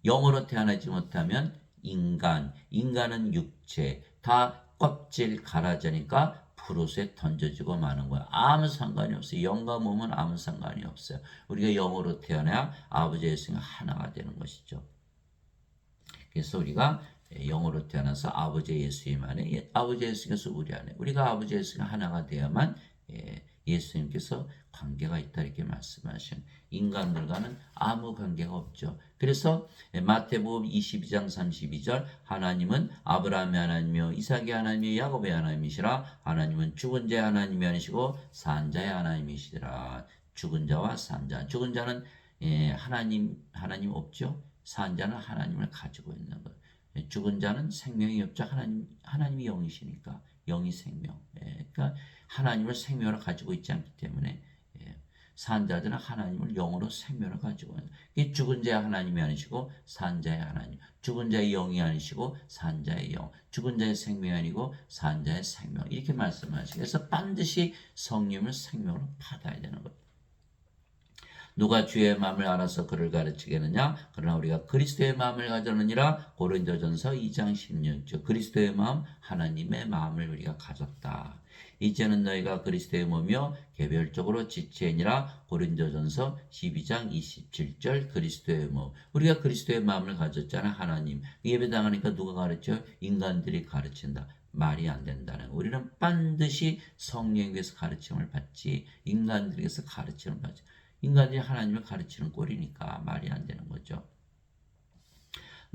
영으로 태어나지 못하면 인간은 육체, 다 껍질 갈아지니까 푸르스에 던져지고 마는 거야. 아무 상관이 없어요. 영과 몸은 아무 상관이 없어요. 우리가 영으로 태어나야 아버지 예수님과 하나가 되는 것이죠. 그래서 우리가 영으로 태어나서 아버지 예수님 안에, 아버지 예수님께서 우리 안에, 우리가 아버지 예수님과 하나가 되어야만 예수님께서 관계가 있다 이렇게 말씀하신, 인간들과는 아무 관계가 없죠. 그래서 마태복음 22장 32절 하나님은 아브라함의 하나님이요 이삭의 하나님이요 야곱의 하나님이시라. 하나님은 죽은 자의 하나님이 아니시고 산 자의 하나님이시라. 죽은 자와 산 자. 죽은 자는 하나님 없죠. 산 자는 하나님을 가지고 있는 것. 죽은 자는 생명이 없죠. 하나님이 영이시니까. 영이 생명. 그러니까 하나님을 생명으로 가지고 있지 않기 때문에 산 자들은 하나님을 영으로 생명으로 가지고 있는. 이 죽은 자의 하나님이 아니시고 산 자의 하나님. 죽은 자의 영이 아니시고 산 자의 영. 죽은 자의 생명이 아니고 산 자의 생명. 이렇게 말씀하시고 그래서 반드시 성령을 생명으로 받아야 되는 거예요. 누가 주의 마음을 알아서 그를 가르치겠느냐? 그러나 우리가 그리스도의 마음을 가졌느니라. 고린도전서 2장 16절. 그리스도의 마음, 하나님의 마음을 우리가 가졌다. 이제는 너희가 그리스도의 몸이요 개별적으로 지체니라. 고린도전서 12장 27절. 그리스도의 몸. 우리가 그리스도의 마음을 가졌잖아. 하나님. 예배당하니까 누가 가르쳐요? 인간들이 가르친다. 말이 안 된다는 거. 우리는 반드시 성령에게서 가르침을 받지 인간들에게서 가르침을 받지. 인간들이 하나님을 가르치는 꼴이니까 말이 안 되는 거죠.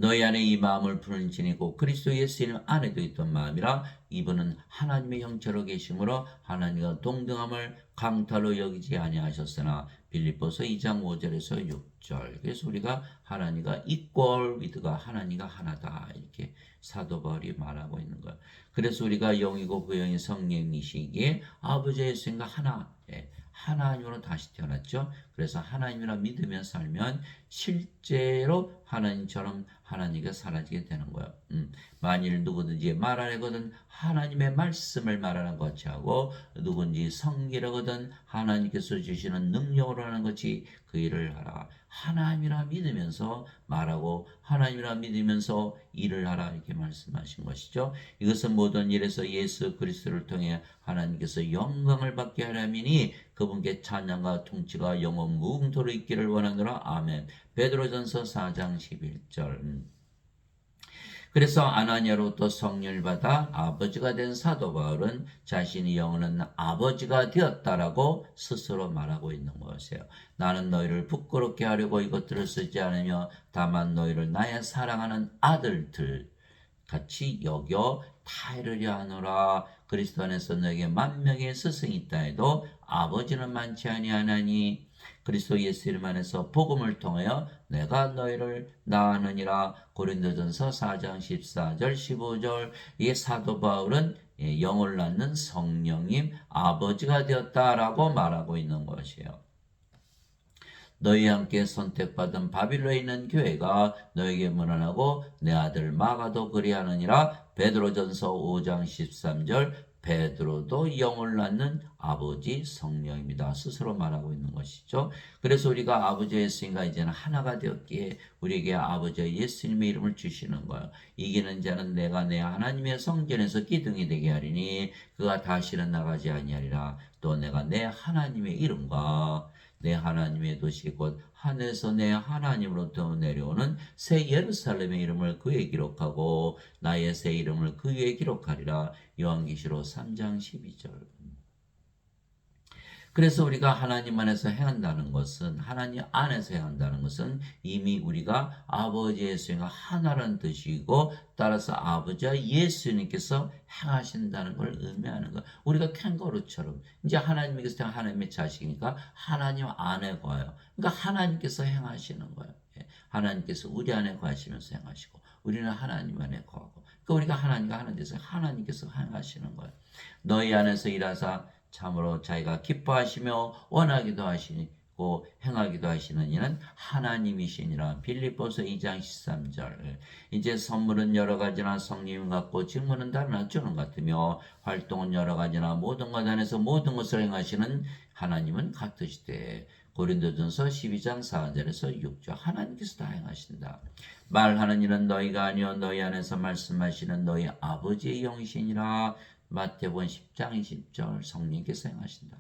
너희 안에 이 마음을 푸는 진이 곧 그리스도 예수님 안에도 있던 마음이라 이분은 하나님의 형체로 계심으로 하나님과 동등함을 강탈로 여기지 아니하셨으나 빌립보서 2장 5절에서 6절. 그래서 우리가 하나님과 equal with가 하나님과 하나다 이렇게 사도 바울이 말하고 있는 거예요. 그래서 우리가 영이고 그 영이 성령이시기에 아버지 예수님과 하나, 하나님으로 다시 태어났죠. 그래서 하나님이라 믿으며 살면 실제로 하나님처럼 하나님께 사라지게 되는 거예요. 만일 누구든지 말하려거든 하나님의 말씀을 말하는 것이 하고 누군지 성기려거든 하나님께서 주시는 능력으로 하는 것이 그 일을 하라. 하나님이라 믿으면서 말하고 하나님이라 믿으면서 일을 하라 이렇게 말씀하신 것이죠. 이것은 모든 일에서 예수 그리스도를 통해 하나님께서 영광을 받게 하려니니 그분께 찬양과 통치가 영원 무궁토록 있기를 원하노라. 아멘. 베드로전서 4장 11절. 그래서 아나니아로부터 성령을 받아 아버지가 된 사도 바울은 자신이 영원한 아버지가 되었다라고 스스로 말하고 있는 것이에요. 나는 너희를 부끄럽게 하려고 이것들을 쓰지 않으며 다만 너희를 나의 사랑하는 아들들 같이 여겨 다 이르려 하노라. 그리스도 안에서 너에게 만명의 스승이 있다 해도 아버지는 많지 아니하나니 그리스도 예수 이름 안에서 복음을 통하여 내가 너희를 낳았느니라. 고린도전서 4장 14절 15절. 이 사도 바울은 영을 낳는 성령님 아버지가 되었다라고 말하고 있는 것이에요. 너희와 함께 선택받은 바빌로에 있는 교회가 너에게 문안하고 내 아들 마가도 그리하느니라. 베드로전서 5장 13절. 베드로도 영을 낳는 아버지 성령입니다. 스스로 말하고 있는 것이죠. 그래서 우리가 아버지 예수님과 이제는 하나가 되었기에 우리에게 아버지 예수님의 이름을 주시는 거예요. 이기는 자는 내가 내 하나님의 성전에서 기둥이 되게 하리니 그가 다시는 나가지 아니하리라. 또 내가 내 하나님의 이름과 내 하나님의 도시 곧 하늘에서 내 하나님으로부터 내려오는 새 예루살렘의 이름을 그에 기록하고 나의 새 이름을 그 위에 기록하리라. 요한계시록 3장 12절. 그래서 우리가 하나님 안에서 행한다는 것은 하나님 안에서 행한다는 것은 이미 우리가 아버지 예수님과 하나라는 뜻이고 따라서 아버지와 예수님께서 행하신다는 걸 의미하는 것. 우리가 캥거루처럼 이제 하나님께서 하나님의 자식이니까 하나님 안에 거예요. 그러니까 하나님께서 행하시는 거예요. 하나님께서 우리 안에 거하시면서 행하시고 우리는 하나님 안에 거하고 그러니까 우리가 하나님과 하나 돼서 하나님께서 행하시는 거예요. 너희 안에서 일하사 참으로 자기가 기뻐하시며 원하기도 하시고 행하기도 하시는 이는 하나님이시니라. 빌립보서 2장 13절. 이제 선물은 여러 가지나 성령님 같고 직무는 다른 주는 같으며 활동은 여러 가지나 모든 것 안에서 모든 것을 행하시는 하나님은 같으시되. 고린도전서 12장 4절에서 6절. 하나님께서 다 행하신다. 말하는 일은 너희가 아니요 너희 안에서 말씀하시는 너희 아버지의 영이시니라. 마태복음 10장 20절. 성령께서 행하신다.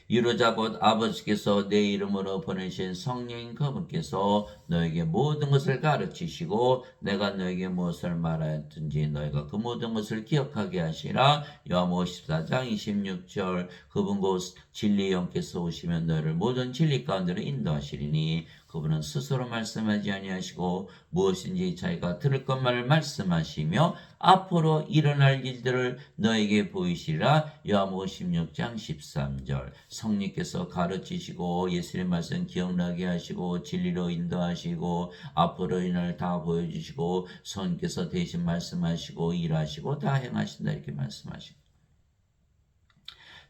이루자 곧 아버지께서 내 이름으로 보내신 성령인 그분께서 너에게 모든 것을 가르치시고 내가 너에게 무엇을 말하였든지 너희가 그 모든 것을 기억하게 하시라. 요한복음 14장 26절. 그분 곧 진리의 영께서 오시면 너희를 모든 진리 가운데로 인도하시리니 그분은 스스로 말씀하지 아니하시고 무엇인지 자기가 들을 것만을 말씀하시며 앞으로 일어날 일들을 너에게 보이시리라. 요한복음 16장 13절. 성령께서 가르치시고 예수님의 말씀 기억나게 하시고 진리로 인도하시고 앞으로 일어날 다 보여주시고 성령께서 대신 말씀하시고 일하시고 다 행하신다 이렇게 말씀하시고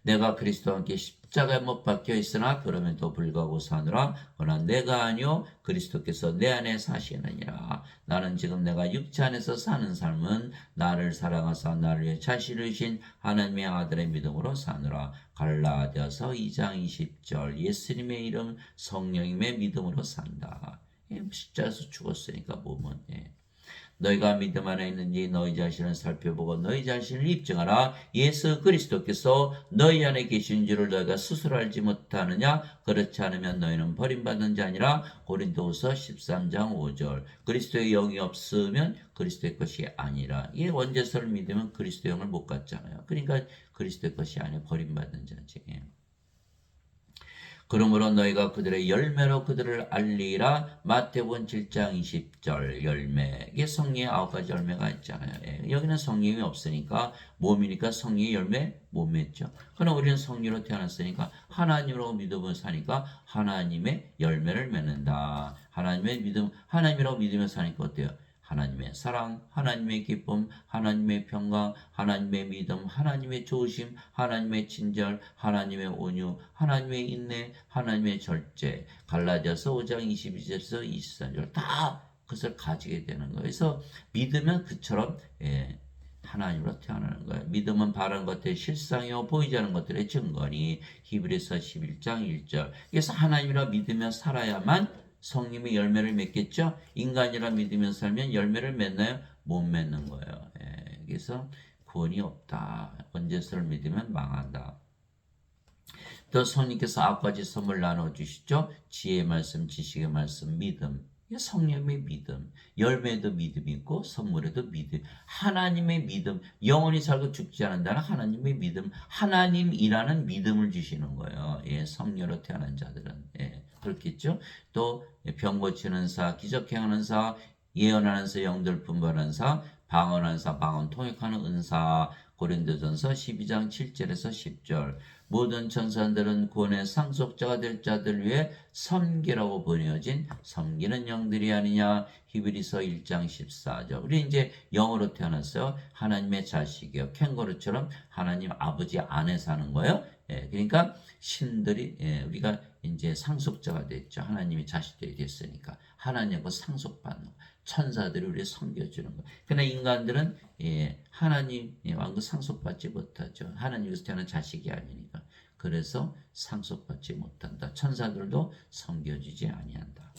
내가 그리스도와 함께 십자가에 못 박혀 있으나 그럼에도 불구하고 사느라 그러나 내가 아니요 그리스도께서 내 안에 사시느니라. 나는 지금 내가 육체 안에서 사는 삶은 나를 사랑하사 나를 위해 자신을 주신 하나님의 아들의 믿음으로 사느라. 갈라디아서 2장 20절. 예수님의 이름 성령님의 믿음으로 산다. 십자가에서 죽었으니까 몸은 너희가 믿음 안에 있는지 너희 자신을 살펴보고 너희 자신을 입증하라. 예수 그리스도께서 너희 안에 계신 줄을 너희가 스스로 알지 못하느냐? 그렇지 않으면 너희는 버림받은 자니라. 고린도후서 13장 5절. 그리스도의 영이 없으면 그리스도의 것이 아니라. 이 원죄서를 믿으면 그리스도의 영을 못 갖잖아요. 그러니까 그리스도의 것이 아니라 버림받은 자지. 그러므로 너희가 그들의 열매로 그들을 알리라. 마태복음 7장 20절 열매. 이게 성령의 9가지 열매가 있잖아요. 예. 여기는 성령이 없으니까 몸이니까 성령의 열매 못 맺죠. 그러나 우리는 성령으로 태어났으니까 하나님으로 믿음을 사니까 하나님의 열매를 맺는다. 하나님의 믿음, 하나님이라고 믿으며 사니까 어때요? 하나님의 사랑, 하나님의 기쁨, 하나님의 평강, 하나님의 믿음, 하나님의 조심, 하나님의 친절, 하나님의 온유, 하나님의 인내, 하나님의 절제. 갈라디아서 5장 22절에서 24절 다 그것을 가지게 되는 거예요. 그래서 믿으면 그처럼 하나님으로 태어나는 거예요. 믿음은 바라는 것들의 실상이요 보이지 않는 것들의 증거니. 히브리서 11장 1절. 그래서 하나님이라 믿으며 살아야만 성님의 열매를 맺겠죠. 인간이라 믿으며 살면 열매를 맺나요? 못 맺는 거예요. 그래서 구원이 없다. 원죄서를 믿으면 망한다. 또 성령께서 9가지 선물 나눠주시죠. 지혜의 말씀, 지식의 말씀, 믿음. 성령의 믿음, 열매도 믿음이 있고 선물에도 믿음, 하나님의 믿음, 영원히 살고 죽지 않는다는 하나님의 믿음, 하나님이라는 믿음을 주시는 거예요. 성령으로 태어난 자들은 그렇겠죠. 또 병 고치는 사, 기적 행하는 사, 예언하는 사, 영들 분별하는 사, 방언하는 사, 방언 통역하는 은사. 고린도전서 12장 7절에서 10절. 모든 천사들은 구원의 상속자가 될 자들 위해 섬기라고 보내어진 섬기는 영들이 아니냐. 히브리서 1장 14절. 우리 이제 영으로 태어났어요. 하나님의 자식이요. 캥거루처럼 하나님 아버지 안에 사는 거예요. 그러니까 신들이 우리가 이제 상속자가 됐죠. 하나님의 자식들이 됐으니까 하나님과 상속받는 거. 천사들이 우리를 섬겨주는 거. 그러나 인간들은 하나님 왕국 상속받지 못하죠. 하나님께서 태어난 자식이 아니니까. 그래서 상속받지 못한다. 천사들도 섬겨주지 아니한다.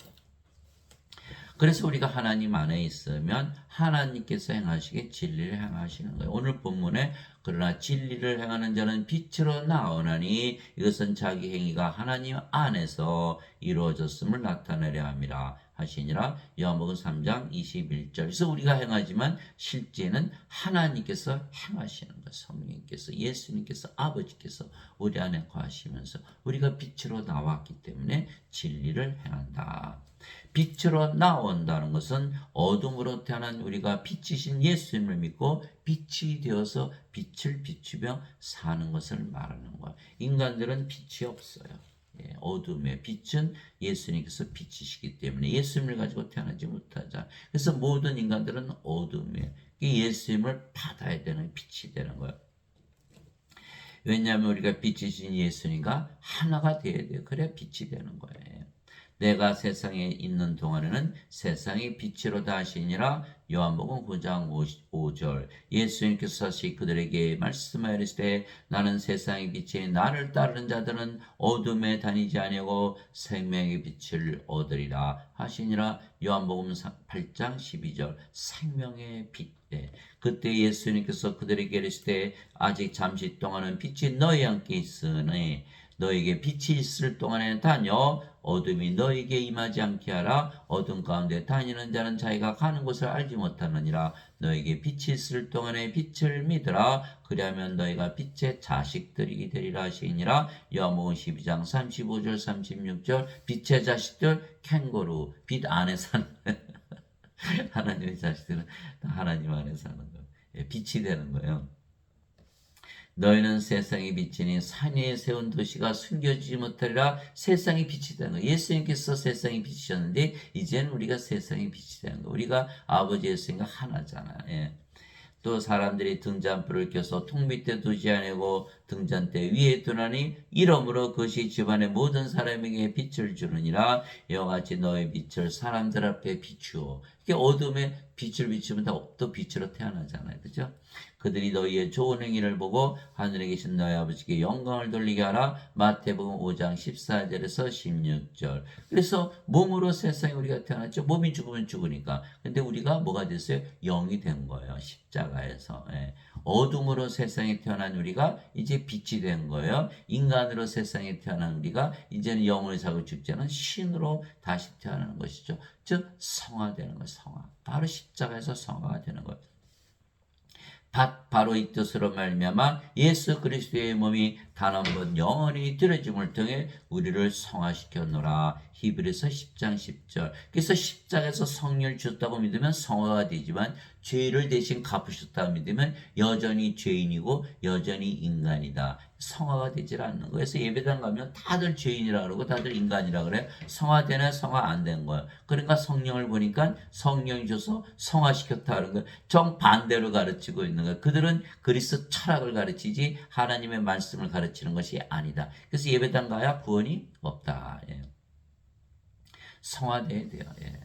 그래서 우리가 하나님 안에 있으면 하나님께서 행하시게 진리를 행하시는 거예요. 오늘 본문에 그러나 진리를 행하는 자는 빛으로 나오나니 이것은 자기 행위가 하나님 안에서 이루어졌음을 나타내려 함이라 하시니라. 요한복음 3장 21절. 그래서 우리가 행하지만 실제는 하나님께서 행하시는 거예요. 성령님께서, 예수님께서, 아버지께서 우리 안에 거하시면서 우리가 빛으로 나왔기 때문에 진리를 행한다. 빛으로 나온다는 것은 어둠으로 태어난 우리가 빛이신 예수님을 믿고 빛이 되어서 빛을 비추며 사는 것을 말하는 거예요. 인간들은 빛이 없어요. 어둠의 빛은 예수님께서 빛이시기 때문에 예수님을 가지고 태어나지 못하자. 그래서 모든 인간들은 어둠이에요. 예수님을 받아야 되는 빛이 되는 거예요. 왜냐하면 우리가 빛이신 예수님과 하나가 되어야 돼요. 그래야 빛이 되는 거예요. 내가 세상에 있는 동안에는 세상의 빛으로다 하시니라. 요한복음 9장 5절. 예수님께서 다시 그들에게 말씀하시되 나는 세상의 빛이 나를 따르는 자들은 어둠에 다니지 아니하고 생명의 빛을 얻으리라 하시니라. 요한복음 8장 12절. 생명의 빛. 그때 예수님께서 그들에게 이르시되 아직 잠시 동안은 빛이 너희 함께 있으니 너에게 빛이 있을 동안에 다녀 어둠이 너에게 임하지 않게 하라. 어둠 가운데 다니는 자는 자기가 가는 곳을 알지 못하느니라. 너에게 빛이 있을 동안에 빛을 믿으라. 그리하면 너희가 빛의 자식들이 되리라 하시니라. 요한복음 12장 35절 36절. 빛의 자식들 캥거루 빛 안에 사는 하나님의 자식들은 다 하나님 안에 사는 거예요. 빛이 되는 거예요. 너희는 세상의 빛이니 산 위에 세운 도시가 숨겨지지 못하리라. 세상의 빛이 되는 거예요. 예수님께서 세상의 빛이셨는데 이제는 우리가 세상의 빛이 되는 거예요. 우리가 아버지 예수님과 하나잖아요. 또 사람들이 등잔불을 켜서 통 밑에 두지 아니하고 등잔대 위에 두나니 이러므로 그것이 집안의 모든 사람에게 빛을 주느니라. 이와 같이 너의 빛을 사람들 앞에 비추어. 이게 어둠에 빛을 비추면 또 빛으로 태어나잖아요. 그죠? 그들이 너희의 좋은 행위를 보고 하늘에 계신 너희 아버지께 영광을 돌리게 하라. 마태복음 5장 14절에서 16절. 그래서 몸으로 세상에 우리가 태어났죠. 몸이 죽으면 죽으니까. 근데 우리가 뭐가 됐어요? 영이 된 거예요. 십자가에서. 어둠으로 세상에 태어난 우리가 이제 빛이 된 거예요. 인간으로 세상에 태어난 우리가 이제는 영원히 살고 죽지 않은 신으로 다시 태어나는 것이죠. 즉 성화되는 거예요. 성화. 바로 십자가에서 성화가 되는 거예요. 바로 이 뜻으로 말미암아 예수 그리스도의 몸이 단 한 번 영원히 들어짐을 통해 우리를 성화시켰노라. 히브리서 10장 10절. 그래서 십자가에서 성령을 주셨다고 믿으면 성화가 되지만 죄를 대신 갚으셨다고 믿으면 여전히 죄인이고 여전히 인간이다. 성화가 되질 않는 거예요. 그래서 예배당 가면 다들 죄인이라 그러고 다들 인간이라 그래. 성화되나 성화 안 된 거야. 그러니까 성령을 보니까 성령이 줘서 성화시켰다는 거야. 정반대로 가르치고 있는 거야. 그들은 그리스도 철학을 가르치지 하나님의 말씀을 가르치는 것이 아니다. 그래서 예배당 가야 구원이 없다. 예. 성화돼야 돼요. 예.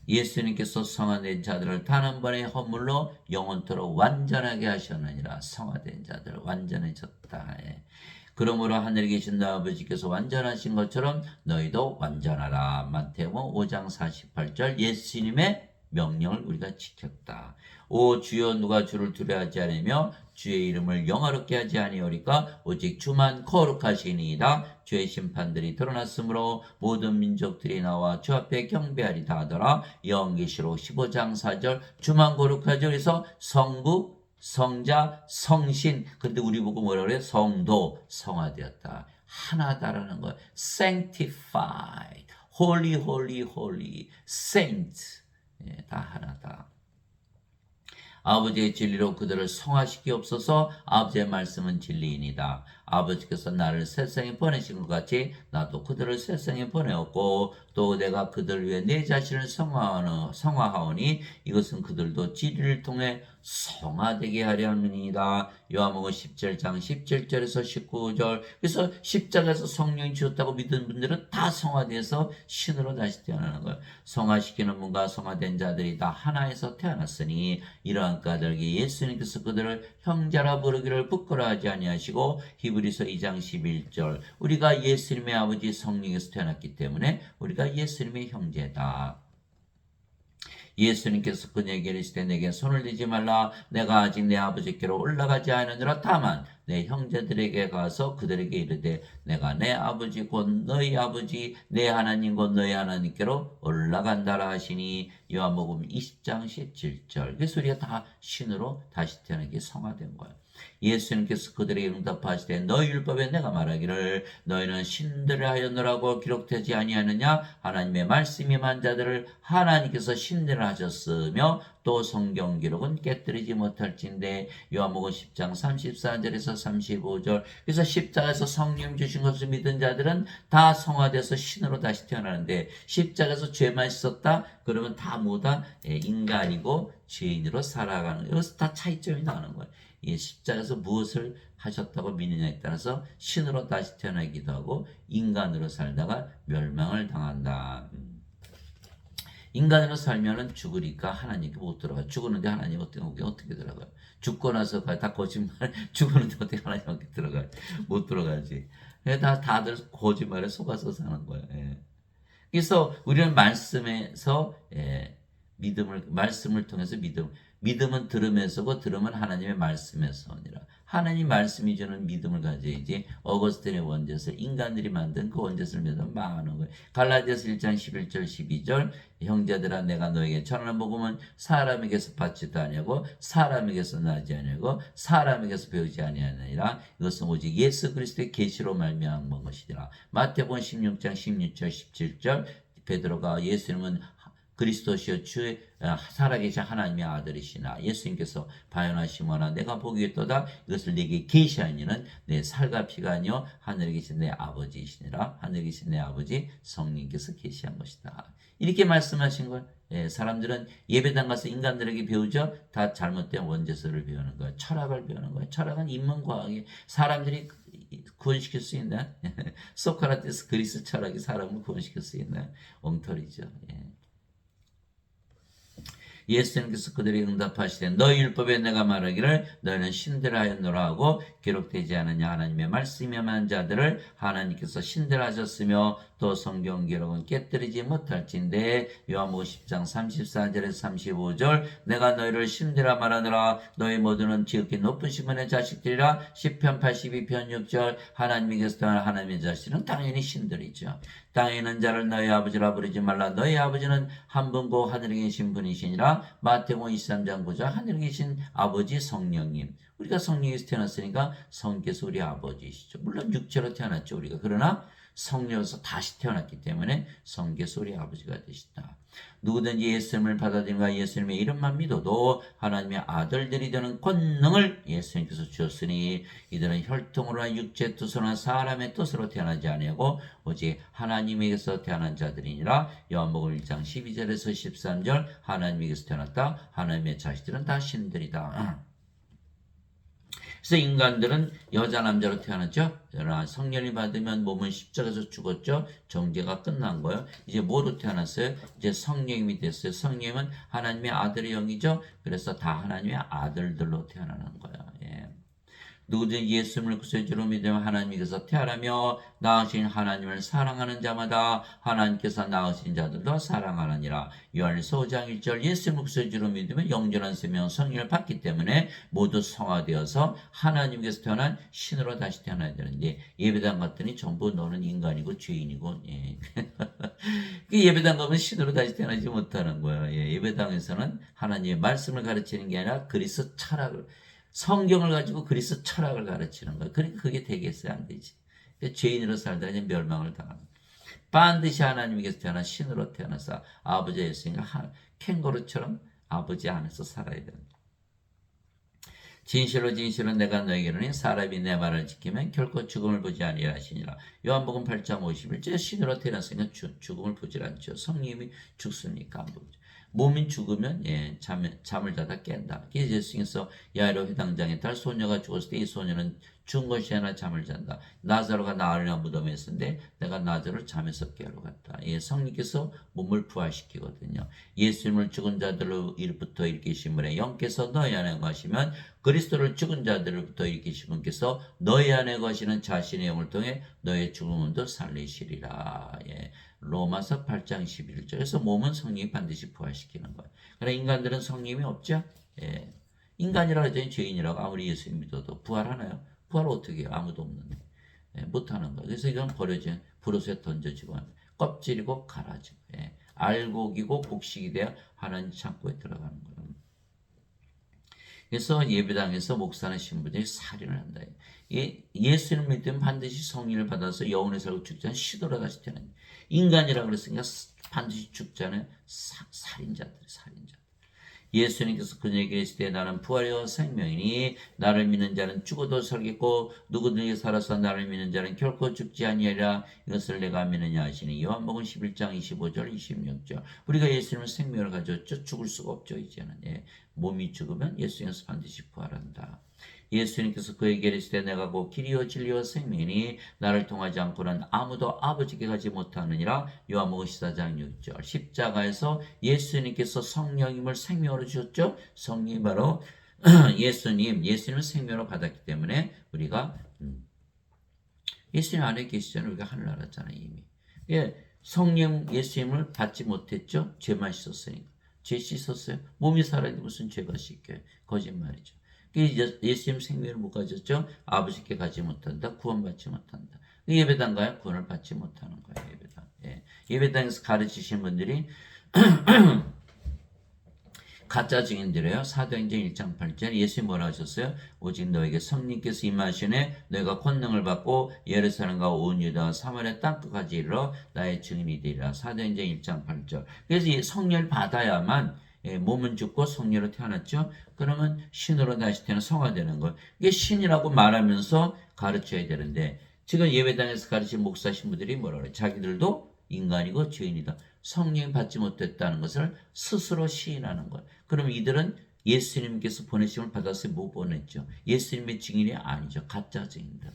예수님께서 성화된 자들을 단 한 번의 허물로 영원토록 완전하게 하셨느니라. 성화된 자들 완전해졌다. 예. 그러므로 하늘에 계신 너 아버지께서 완전하신 것처럼 너희도 완전하라. 마태복음 5장 48절. 예수님의 명령을 우리가 지켰다. 오 주여 누가 주를 두려워하지 않으며 주의 이름을 영화롭게 하지 아니오리까 오직 주만 거룩하시니이다. 주의 심판들이 드러났으므로 모든 민족들이 나와 주 앞에 경배하리다 하더라. 요한계시록 15장 4절. 주만 거룩하죠. 그래서 성부 성자, 성신. 근데 우리 보고 뭐라 그래요? 성도, 성화되었다. 하나다라는 거. sanctified, holy, holy, holy, saint. 예, 다 하나다. 아버지의 진리로 그들을 성화시키옵소서. 아버지의 말씀은 진리이니다. 아버지께서 나를 세상에 보내신 것 같이 나도 그들을 세상에 보내었고 또 내가 그들 위해 내 자신을 성화하오니 이것은 그들도 진리를 통해 성화되게 하려 함이니이다. 요한복음 17장 17절에서 19절. 그래서 십자가에서 성령이 주었다고 믿는 분들은 다 성화돼서 신으로 다시 태어나는 거예요. 성화시키는 분과 성화된 자들이 다 하나에서 태어났으니 이러한 까닭에 예수님께서 그들을 형제라 부르기를 부끄러워하지 아니하시고 히브리서 2장 11절. 우리가 예수님의 아버지 성령에서 태어났기 때문에 우리가 예수님의 형제다. 예수님께서 그에게 이르시되 내게 손을 대지 말라. 내가 아직 내 아버지께로 올라가지 않으느라. 다만 내 형제들에게 가서 그들에게 이르되 내가 내 아버지 곧 너희 아버지 내 하나님 곧 너희 하나님께로 올라간다라 하시니. 요한복음 20장 17절. 그래서 우리가 다 신으로 다시 태어나게 성화된 거예요. 예수님께서 그들에게 응답하시되 너희 율법에 내가 말하기를 너희는 신들을 하였노라고 기록되지 아니하느냐. 하나님의 말씀이 임한 자들을 하나님께서 신들을 하셨으며 또 성경 기록은 깨뜨리지 못할진대. 요한복음 10장 34절에서 35절. 그래서 십자가에서 성령 주신 것을 믿은 자들은 다 성화돼서 신으로 다시 태어나는데 십자가에서 죄만 있었다 그러면 다 뭐다? 인간이고 죄인으로 살아가는 거예요. 여기서 다 차이점이 나는 거예요. 이 십자가에서 무엇을 하셨다고 믿느냐에 따라서 신으로 다시 태어나기도 하고 인간으로 살다가 멸망을 당한다. 인간으로 살면은 죽으니까 하나님께 못 들어가. 죽었는데 하나님 어떻게 들어가요? 죽고 나서 다 거짓말. 죽었는데 어떻게 하나님께 들어가요? 못 들어가지. 다들 거짓말에 속아서 사는 거예요. 예. 그래서 우리는 말씀에서 말씀을 통해서 믿음은 들음에서고 들음은 하나님의 말씀에서 오니라. 하나님 말씀이 주는 믿음을 가져야지 어거스틴의 원죄서 인간들이 만든 그 원죄서를 믿으면 망하는 거예요. 갈라디아서 1장 11절 12절. 형제들아 내가 너에게 전하는 복음은 사람에게서 받지도 아니하고 사람에게서 나지 아니하고 사람에게서 배우지 아니하느니라. 이것은 오직 예수 그리스도의 계시로 말미암은 것이니라. 마태복음 16장 16절 17절. 베드로가 예수님은 그리스도시여 주의 살아계신 하나님의 아들이시나. 예수님께서 바요나시모나 내가 보기에도다 이것을 내게 계시한 이는 내 살과 피가 아니요 하늘에 계신 내 아버지이시니라. 하늘에 계신 내 아버지 성령께서 계시한 것이다. 이렇게 말씀하신 거예요. 사람들은 예배당 가서 인간들에게 배우죠. 다 잘못된 원죄서를 배우는 거예요. 철학을 배우는 거예요. 철학은 인문과학이 사람들이 구원시킬 수 있나? 소크라테스 그리스 철학이 사람을 구원시킬 수 있나? 엉터리죠. 예수님께서 그들에게 응답하시되 너희 율법에 내가 말하기를 너희는 신들 하였노라 하고 기록되지 않느냐. 하나님의 말씀이 임한 자들을 하나님께서 신들 하셨으며 또 성경 기록은 깨뜨리지 못할진대. 요한복음 10장 34절에서 35절. 내가 너희를 신들아 말하노라. 너희 모두는 지극히 높으신 분의 자식들이라. 시편 82편 6절. 하나님께서 떠난 하나님의 자식은 당연히 신들이죠. 땅에 있는 자를 너희 아버지라 부르지 말라. 너희 아버지는 한 분고 하늘에 계신 분이시니라. 마태복음 23장 9절. 하늘에 계신 아버지 성령님. 우리가 성령에서 태어났으니까 성령께서 우리 아버지시죠. 물론 육체로 태어났죠, 우리가. 그러나 성령에서 다시 태어났기 때문에 성령께서 우리 아버지가 되시다. 누구든지 예수님을 받아들인가 예수님의 이름만 믿어도 하나님의 아들들이 되는 권능을 예수님께서 주셨으니 이들은 혈통으로나 육체의 뜻으로나 사람의 뜻으로 태어나지 아니하고 오직 하나님에게서 태어난 자들이니라. 요한복음 1장 12절에서 13절 하나님에게서 태어났다. 하나님의 자식들은 다 신들이다. 그래서 인간들은 여자 남자로 태어났죠. 그러나 성령이 받으면 몸은 십자가에서 죽었죠. 정죄가 끝난 거예요. 이제 뭐로 태어났어요? 이제 성령이 됐어요. 성령은 하나님의 아들의 영이죠. 그래서 다 하나님의 아들들로 태어나는 거예요. 예. 누구든지 예수님을 구세주로 믿으면 하나님께서 태어나며 낳으신 하나님을 사랑하는 자마다 하나님께서 낳으신 자들도 사랑하느니라. 요한일서 5장 1절 예수님을 구세주로 믿으면 영존한 생명 성령을 받기 때문에 모두 성화되어서 하나님께서 태어난 신으로 다시 태어나야 되는데 예배당 갔더니 전부 너는 인간이고 죄인이고 예. 예배당 가면 신으로 다시 태어나지 못하는 거예요. 예. 예배당에서는 하나님의 말씀을 가르치는 게 아니라 그리스도 철학을 성경을 가지고 그리스도 철학을 가르치는 거예요. 그러니까 그게 되겠어요? 안 되지. 죄인으로 살다 그냥 멸망을 당합니다. 반드시 하나님께서 태어나 신으로 태어나서 아버지가 있으니까 캥거루처럼 아버지 안에서 살아야 됩니다. 진실로 진실로 내가 너에게는 사람이 내 말을 지키면 결코 죽음을 보지 아니하리라 하시니라. 요한복음 8장 51절 신으로 태어났으니까 죽음을 보질 않죠. 성령이 죽습니까? 안 보죠. 몸이 죽으면 예, 잠을 자다 깬다. 예수님께서 야이로 회당장의 딸 소녀가 죽었을 때 이 소녀는 죽은 것이 아니라 잠을 잔다. 나사로가 나흘이나 무덤에 있었는데 내가 나사로를 잠에서 깨우러 갔다. 예, 성령께서 몸을 부활시키거든요. 예수님을 죽은 자들로부터 일으키신 분의 영께서 너희 안에 거하시면 그리스도를 죽은 자들로부터 일으키신 분께서 너희 안에 거하시는 자신의 영을 통해 너의 죽음도 살리시리라. 예. 로마서 8장 11절에서 몸은 성령이 반드시 부활시키는 거예요. 그러나 인간들은 성령이 없죠. 예. 인간이라고 하더니 죄인이라고 아무리 예수 믿어도 부활하나요? 부활을 어떻게 해요? 아무도 없는데. 예, 못하는 거예요. 그래서 이건 버려진 불옷에 던져지고 껍질이고 갈아지고 예. 알곡이고 곡식이 되어 하나님 창고에 들어가는 거예요. 그래서 예배당에서 목사나 신부들이 살인을 한다. 예수를 믿으면 반드시 성령을 받아서 영원히 살고 죽지 않은 시도로 다시 태어난 인간이라고 그랬으니까 반드시 죽잖아요. 살인자들. 예수님께서 그녀에게 이르시되 나는 부활이요 생명이니 나를 믿는 자는 죽어도 살겠고 누구든지 살아서 나를 믿는 자는 결코 죽지 아니하리라. 이것을 내가 믿느냐 하시니 요한복음 11장 25절 26절 우리가 예수님은 생명을 가졌죠. 죽을 수가 없죠. 이제는 예. 몸이 죽으면 예수님께서 반드시 부활한다. 예수님께서 그에게 이르시되 내가 곧 길이요 진리요 생명이니 나를 통하지 않고는 아무도 아버지께 가지 못하느니라. 요한복음 14장 6절 십자가에서 예수님께서 성령님을 생명으로 주셨죠. 성령이 바로 예수님을 생명으로 받았기 때문에 우리가 예수님 안에 계시잖아요. 우리가 하늘 알았잖아요. 이미 예, 성령 예수님을 받지 못했죠. 죄만 씻었으니까. 죄 씻었어요. 몸이 살아있는데 무슨 죄가 씻겨요. 거짓말이죠. 예수님 생명을 못 가졌죠. 아버지께 가지 못한다. 구원받지 못한다. 예배당 가야 구원을 받지 못하는 거예요. 예배당. 예. 예배당에서 가르치신 분들이 가짜 증인들이에요. 사도행전 1장 8절 예수님 뭐라 하셨어요? 오직 너에게 성령께서 임하시네 너희가 권능을 받고 예루살렘과 온 유다와 사마리아 땅끝까지 이르러 나의 증인이 되리라. 사도행전 1장 8절 그래서 성령을 받아야만 예, 몸은 죽고 성령으로 태어났죠. 그러면 신으로 다시 태어나 성화되는 거예요. 이게 신이라고 말하면서 가르쳐야 되는데 지금 예배당에서 가르친 목사 신부들이 뭐라 그래요? 자기들도 인간이고 죄인이다. 성령 받지 못했다는 것을 스스로 시인하는 거예요. 그럼 이들은 예수님께서 보내심을 받아서 못 보냈죠. 예수님의 증인이 아니죠. 가짜 증인들.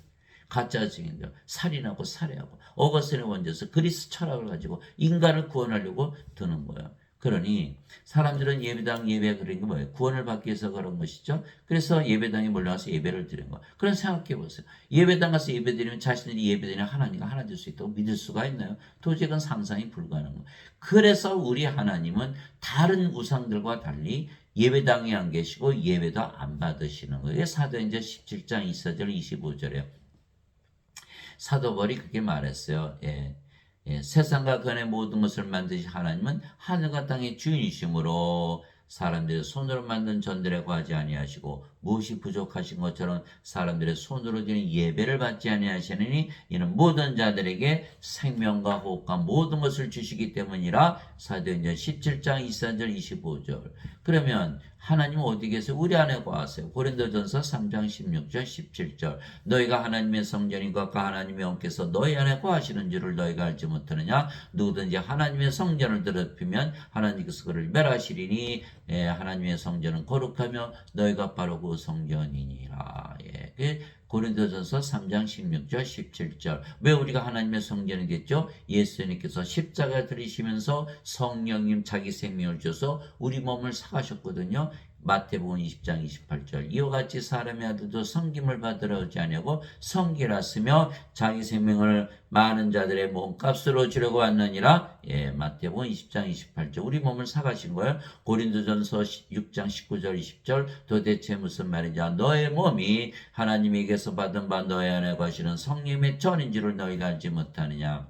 살인하고 살해하고 어거스틴에 원져서 그리스 철학을 가지고 인간을 구원하려고 드는 거예요. 그러니 사람들은 예배당 예배가 그런 게 뭐예요? 구원을 받기 위해서 그런 것이죠. 그래서 예배당에 몰려가서 예배를 드리는 거예요. 그럼 생각해 보세요. 예배당 가서 예배 드리면 자신들이 예배 드리는 하나님과 하나 될 수 있다고 믿을 수가 있나요? 도저히 그건 상상이 불가능한 거예요. 그래서 우리 하나님은 다른 우상들과 달리 예배당에 안 계시고 예배도 안 받으시는 거예요. 사도행전 17장 24절 25절에요. 사도 바울이 그렇게 말했어요. 예, 세상과 그 안의 모든 것을 만드신 하나님은 하늘과 땅의 주인이시므로 사람들이 손으로 만든 전들에 구하지 아니하시고 무엇이 부족하신 것처럼 사람들의 손으로 드리는 예배를 받지 아니하시느니 이는 모든 자들에게 생명과 호흡과 모든 것을 주시기 때문이라. 사도행전 17장 24절 25절. 그러면 하나님 어디 계세요? 우리 안에 거하세요. 고린도전서 3장 16절 17절. 너희가 하나님의 성전인과 그 하나님의 영께서 너희 안에 거하시는 줄을 너희가 알지 못하느냐? 누구든지 하나님의 성전을 더럽히면 하나님께서 그를 멸하시리니 하나님의 성전은 거룩하며 너희가 바로 그 성전이니라. 고린도전서 3장 16절 17절. 왜 우리가 하나님의 성전이 됐죠? 예수님께서 십자가 들이시면서 성령님 자기 생명을 줘서 우리 몸을 사가셨거든요. 마태복음 20장 28절. 이와 같이 사람의 아들도 섬김을 받으러 오지 아니하고 섬기라 쓰며 자기 생명을 많은 자들의 몸값으로 주려고 왔느니라. 마태복음 20장 28절. 우리 몸을 사가신 거예요. 고린도전서 6장 19절 20절. 도대체 무슨 말이냐? 너의 몸이 하나님에게서 받은 바 너의 안에 거하시는 성령의 전인 줄을 너희가 알지 못하느냐?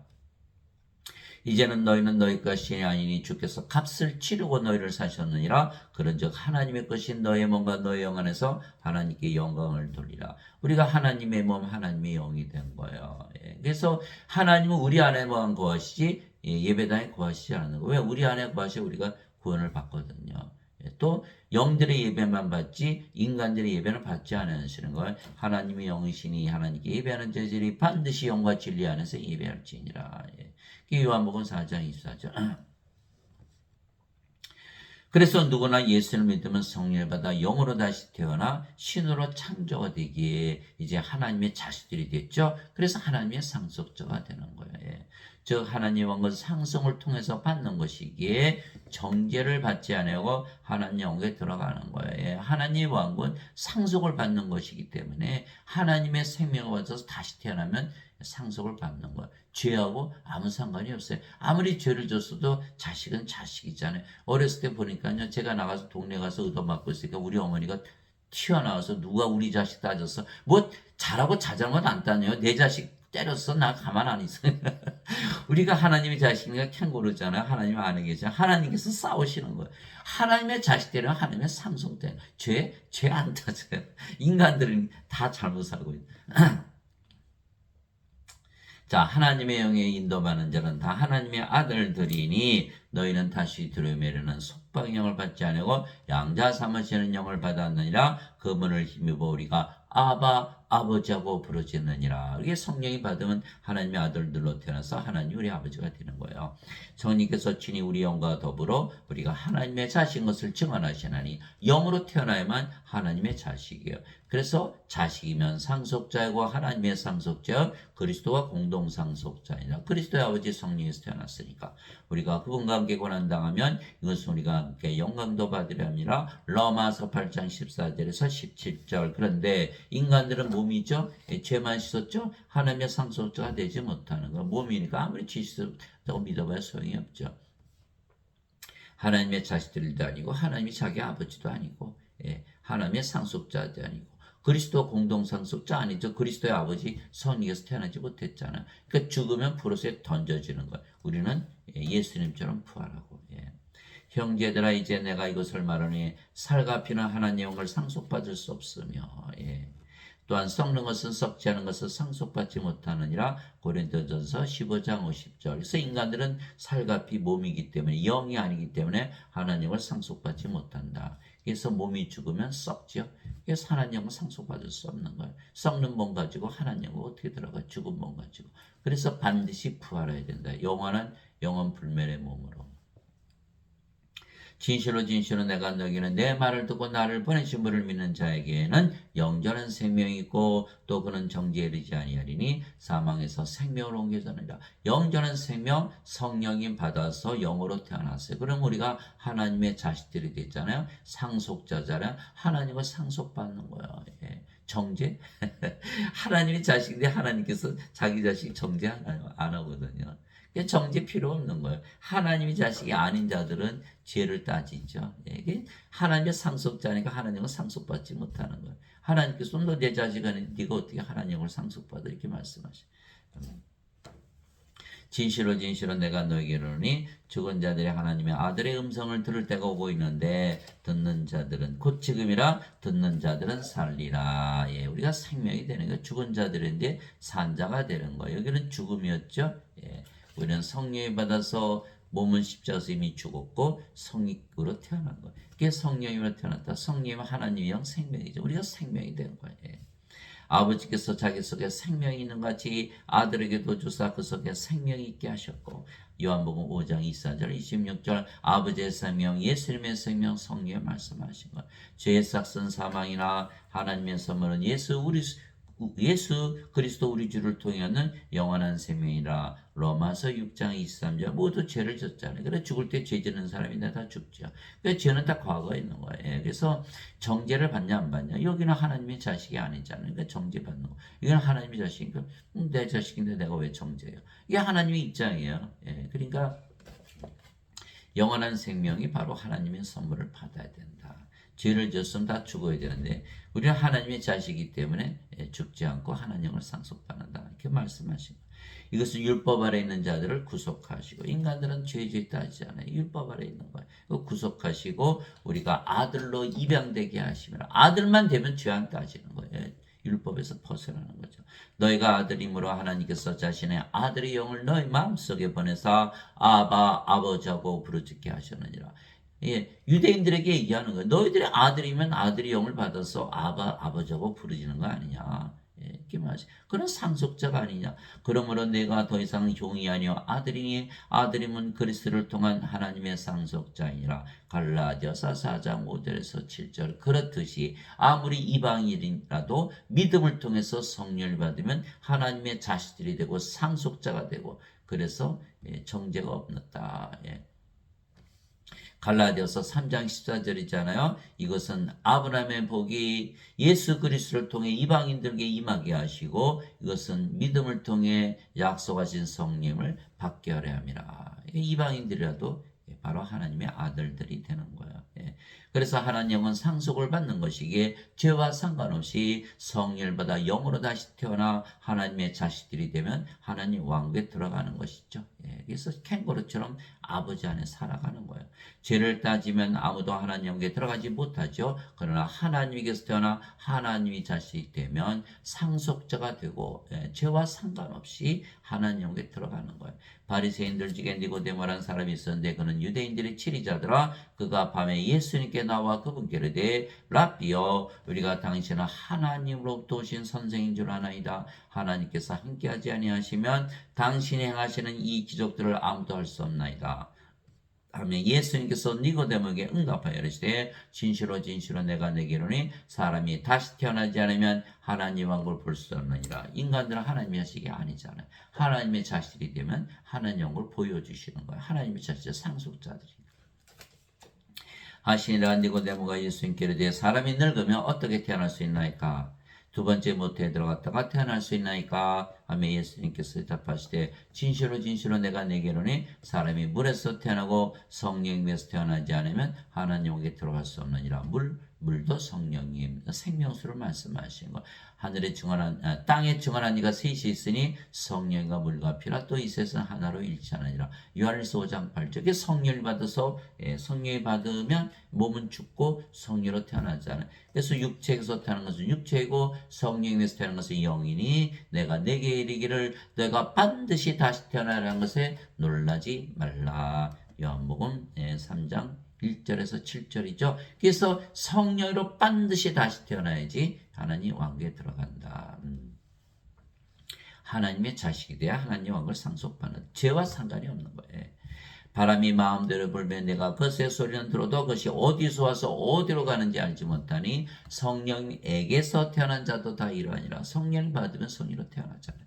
이제는 너희는 너희 것이 아니니 주께서 값을 치르고 너희를 사셨느니라. 그런즉 하나님의 것인 너의 몸과 너의 영 안에서 하나님께 영광을 돌리라. 우리가 하나님의 몸, 하나님의 영이 된 거예요. 그래서 하나님은 우리 안에만 거하시지 예배당에 거하시지 않는 거예요. 왜? 우리 안에 거하시 우리가 구원을 받거든요. 또 영들의 예배만 받지 인간들의 예배는 받지 않으시는 거예요. 하나님의 영이시니 하나님께 예배하는 자들이 반드시 영과 진리 안에서 예배할지니라. 요한복음 4장 24절. 그래서 누구나 예수를 믿으면 성령을 받아 영으로 다시 태어나 신으로 창조가 되기에 이제 하나님의 자식들이 됐죠. 그래서 하나님의 상속자가 되는 거예요. 즉 하나님의 왕은 상속을 통해서 받는 것이기에 정죄를 받지 않고 하나님 영에 들어가는 거예요. 하나님의 왕은 상속을 받는 것이기 때문에 하나님의 생명을 받아서 다시 태어나면 상속을 받는 거예요. 죄하고 아무 상관이 없어요. 아무리 죄를 졌어도 자식은 자식이잖아요. 어렸을 때 보니까요. 제가 나가서 동네 가서 얻어맞고 있으니까 우리 어머니가 튀어나와서 누가 우리 자식 따졌어. 뭐 잘하고 자잘못 안 따져요. 내 자식 때렸어. 나 가만 안 있어. 우리가 하나님의 자식이니까 캥거루잖아요. 하나님 안에 계셔. 하나님께서 싸우시는 거예요. 하나님의 자식들은 하나님의 상속된 죄 안 따져요. 인간들은 다 잘못 살고 있어요. 자, 하나님의 영에 인도받는 자는 다 하나님의 아들들이니 너희는 다시 들으면은 속박의 영을 받지 않고 양자 삼으시는 영을 받았느니라. 그분을 힘입어 우리가 아바 아버지하고 부르짖느니라. 이게 성령이 받으면 하나님의 아들들로 태어나서 하나님 우리 아버지가 되는 거예요. 성령께서 친히 우리 영과 더불어 우리가 하나님의 자식인 것을 증언하시나니 영으로 태어나야만 하나님의 자식이에요. 그래서 자식이면 상속자이고 하나님의 상속자 그리스도와 공동 상속자이라. 그리스도의 아버지 성령에서 태어났으니까 우리가 그분과 함께 고난당하면 이것은 우리가 함께 영광도 받으려 함이라. 로마서 8장 14절에서 17절. 그런데 인간들은 몸이죠. 죄만 씻었죠. 하나님의 상속자가 되지 못하는 거. 몸이니까 아무리 씻었다고 믿어봐야 소용이 없죠. 하나님의 자식들도 아니고 하나님이 자기 아버지도 아니고 하나님의 상속자도 아니고 그리스도 공동상속자 아니죠. 그리스도의 아버지 성령에서 태어나지 못했잖아요. 그러니까 죽으면 불옷에 던져지는 거예요. 우리는 예수님처럼 부활하고. 형제들아 이제 내가 이것을 말하니 살과 피는 하나님의 영을 상속받을 수 없으며 또한 썩는 것은 썩지 않은 것을 상속받지 못하느니라. 고린도전서 15장 50절. 그래서 인간들은 살과 피 몸이기 때문에 영이 아니기 때문에 하나님을 상속받지 못한다. 그래서 몸이 죽으면 썩죠. 그래서 하나님을 상속받을 수 없는 거예요. 썩는 몸 가지고 하나님을 어떻게 들어가? 죽은 몸 가지고. 그래서 반드시 부활해야 된다. 영원한 영원 불멸의 몸으로. 진실로 진실로 내가 너희는 내 말을 듣고 나를 보내신 분을 믿는 자에게는 영전한 생명이 있고 또 그는 정죄에 이르지 아니하리니 사망에서 생명으로 옮겨졌느니라. 영전한 생명 성령님 받아서 영으로 태어났어요. 그럼 우리가 하나님의 자식들이 됐잖아요. 상속자잖아요. 하나님을 상속받는 거예요. 정죄? 하나님의 자식인데 하나님께서 자기 자식 정죄 안 하거든요. 정죄 필요 없는 거예요. 하나님의 자식이 아닌 자들은 죄를 따지죠. 이게 하나님의 상속자니까 하나님을 상속받지 못하는 거예요. 하나님께서 너 내 자식 아닌 네가 어떻게 하나님을 상속받아 이렇게 말씀하셔요. 진실로 진실로 내가 너에게 이르노니 죽은 자들이 하나님의 아들의 음성을 들을 때가 오고 있는데 듣는 자들은 곧 지금이라 듣는 자들은 살리라. 예, 우리가 생명이 되는 거 죽은 자들인데 산 자가 되는 거. 여기는 죽음이었죠. 예, 우리는 성령이 받아서 몸은 십자가에서 이미 죽었고 성육으로 태어난 거예요. 그게 성령으로 태어났다. 성령은 하나님의 영 생명이죠. 우리가 생명이 된 거예요. 예. 아버지께서 자기 속에 생명이 있는 같이 아들에게도 주사 그 속에 생명이 있게 하셨고 요한복음 5장 24절 26절 아버지의 생명 예수님의 생명 성령에 말씀하신 것 죄의 삭선 사망이나 하나님의 선물은 예수 그리스도 우리 주를 통하는 영원한 생명이라 로마서 6장 23절 모두 죄를 졌잖아요. 그래 죽을 때 죄 짓는 사람이 다 죽죠. 그 죄는 다 과거에 있는 거예요. 그래서 정죄를 받냐 안 받냐 여기는 하나님의 자식이 아니잖아요. 그러니까 정죄 받는 거. 이건 하나님의 자식이니까 내 자식인데 내가 왜 정죄해요? 이게 하나님의 입장이에요. 예, 그러니까 영원한 생명이 바로 하나님의 선물을 받아야 된다. 죄를 졌으면 다 죽어야 되는데 우리는 하나님의 자식이기 때문에 죽지 않고 하나님을 상속받는다. 이렇게 말씀하신 거예요. 이것은 율법 아래 있는 자들을 구속하시고 인간들은 죄 따지지 않아요. 율법 아래 있는 거예요. 구속하시고 우리가 아들로 입양되게 하시면 아들만 되면 죄 안 따지는 거예요. 율법에서 벗어나는 거죠. 너희가 아들이므로 하나님께서 자신의 아들의 영을 너희 마음속에 보내사 아바 아버지하고 부르짖게 하셨느니라. 예, 유대인들에게 얘기하는 거예요. 너희들의 아들이면 아들의 영을 받아서 아바 아버지하고 부르짖는 거 아니냐. 예, 이렇게 말하지. 그런 상속자가 아니냐. 그러므로 내가 더 이상 종이 아니요 아들이니 아들임은 그리스도를 통한 하나님의 상속자이니라. 갈라디아서 4장 5절에서 7절. 그렇듯이 아무리 이방인이라도 믿음을 통해서 성령을 받으면 하나님의 자식들이 되고 상속자가 되고 그래서 정죄가 없다. 예. 갈라디아서 3장 14절이잖아요. 이것은 아브라함의 복이 예수 그리스도를 통해 이방인들에게 임하게 하시고 이것은 믿음을 통해 약속하신 성령을 받게 하려 함이라. 이방인들이라도 바로 하나님의 아들들이 되는 거예요. 그래서 하나님은 상속을 받는 것이기에 죄와 상관없이 성령을 받아 영으로 다시 태어나 하나님의 자식들이 되면 하나님 왕국에 들어가는 것이죠. 그래서 캥거루처럼 아버지 안에 살아가는 거예요. 죄를 따지면 아무도 하나님 영국에 들어가지 못하죠. 그러나 하나님께서 태어나 하나님의 자식이 되면 상속자가 되고 죄와 상관없이 하나님 영국에 들어가는 거예요. 바리새인들 중에 니고데모라는 사람이 있었는데 그는 유대인들의 치리자더라. 그가 밤에 예수님께 나와 그분께 이르되 랍비여 우리가 당신은 하나님으로부터 오신 선생인 줄 아나이다. 하나님께서 함께하지 아니하시면 당신이 행하시는 이 기적들을 아무도 할 수 없나이다. 하면 예수님께서 니고데모에게 응답하여 이르시되 진실로 진실로 내가 내게 이르노니 사람이 다시 태어나지 않으면 하나님 왕국을 볼 수 없느니라. 인간들은 하나님의 자식이 아니잖아요. 하나님의 자식이 되면 하나님 왕국을 보여주시는 거예요. 하나님의 자식의 상속자들이. 하시니라. 니고데모가 예수님께 이르되 사람이 늙으면 어떻게 태어날 수 있나이까? 두 번째 모태에 들어갔다가 태어날 수 있나이까? 하며 예수님께서 대답하시되 진실로 진실로 내가 내게 이르노니 사람이 물에서 태어나고 성령에서 태어나지 않으면 하나님 왕국에 들어갈 수 없느니라. 물도 성령님 생명수를 말씀하시는 거. 하늘에 증언한 땅에 증언한 이가 셋이 있으니 성령과 물과 피라 또 이 셋은 하나로 일치하느니라. 요한일서 5장 8절. 이게 성령을 받아서 성령을 받으면 몸은 죽고 성령으로 태어나잖아요. 그래서 육체에서 태어난 것은 육체이고 성령에서 태어난 것은 영이니 내가 내게 이르기를 내가 반드시 다시 태어나라는 것에 놀라지 말라. 요한복음 3장 1절에서 7절이죠. 그래서 성령으로 반드시 다시 태어나야지 하나님 왕국에 들어간다. 하나님의 자식이 돼야 하나님 왕국을 상속받는 죄와 상관이 없는 거예요. 바람이 마음대로 불면 내가 그새 소리는 들어도 그것이 어디서 와서 어디로 가는지 알지 못하니 성령에게서 태어난 자도 다 이러하니라. 성령 받으면 성령으로 태어나잖아요.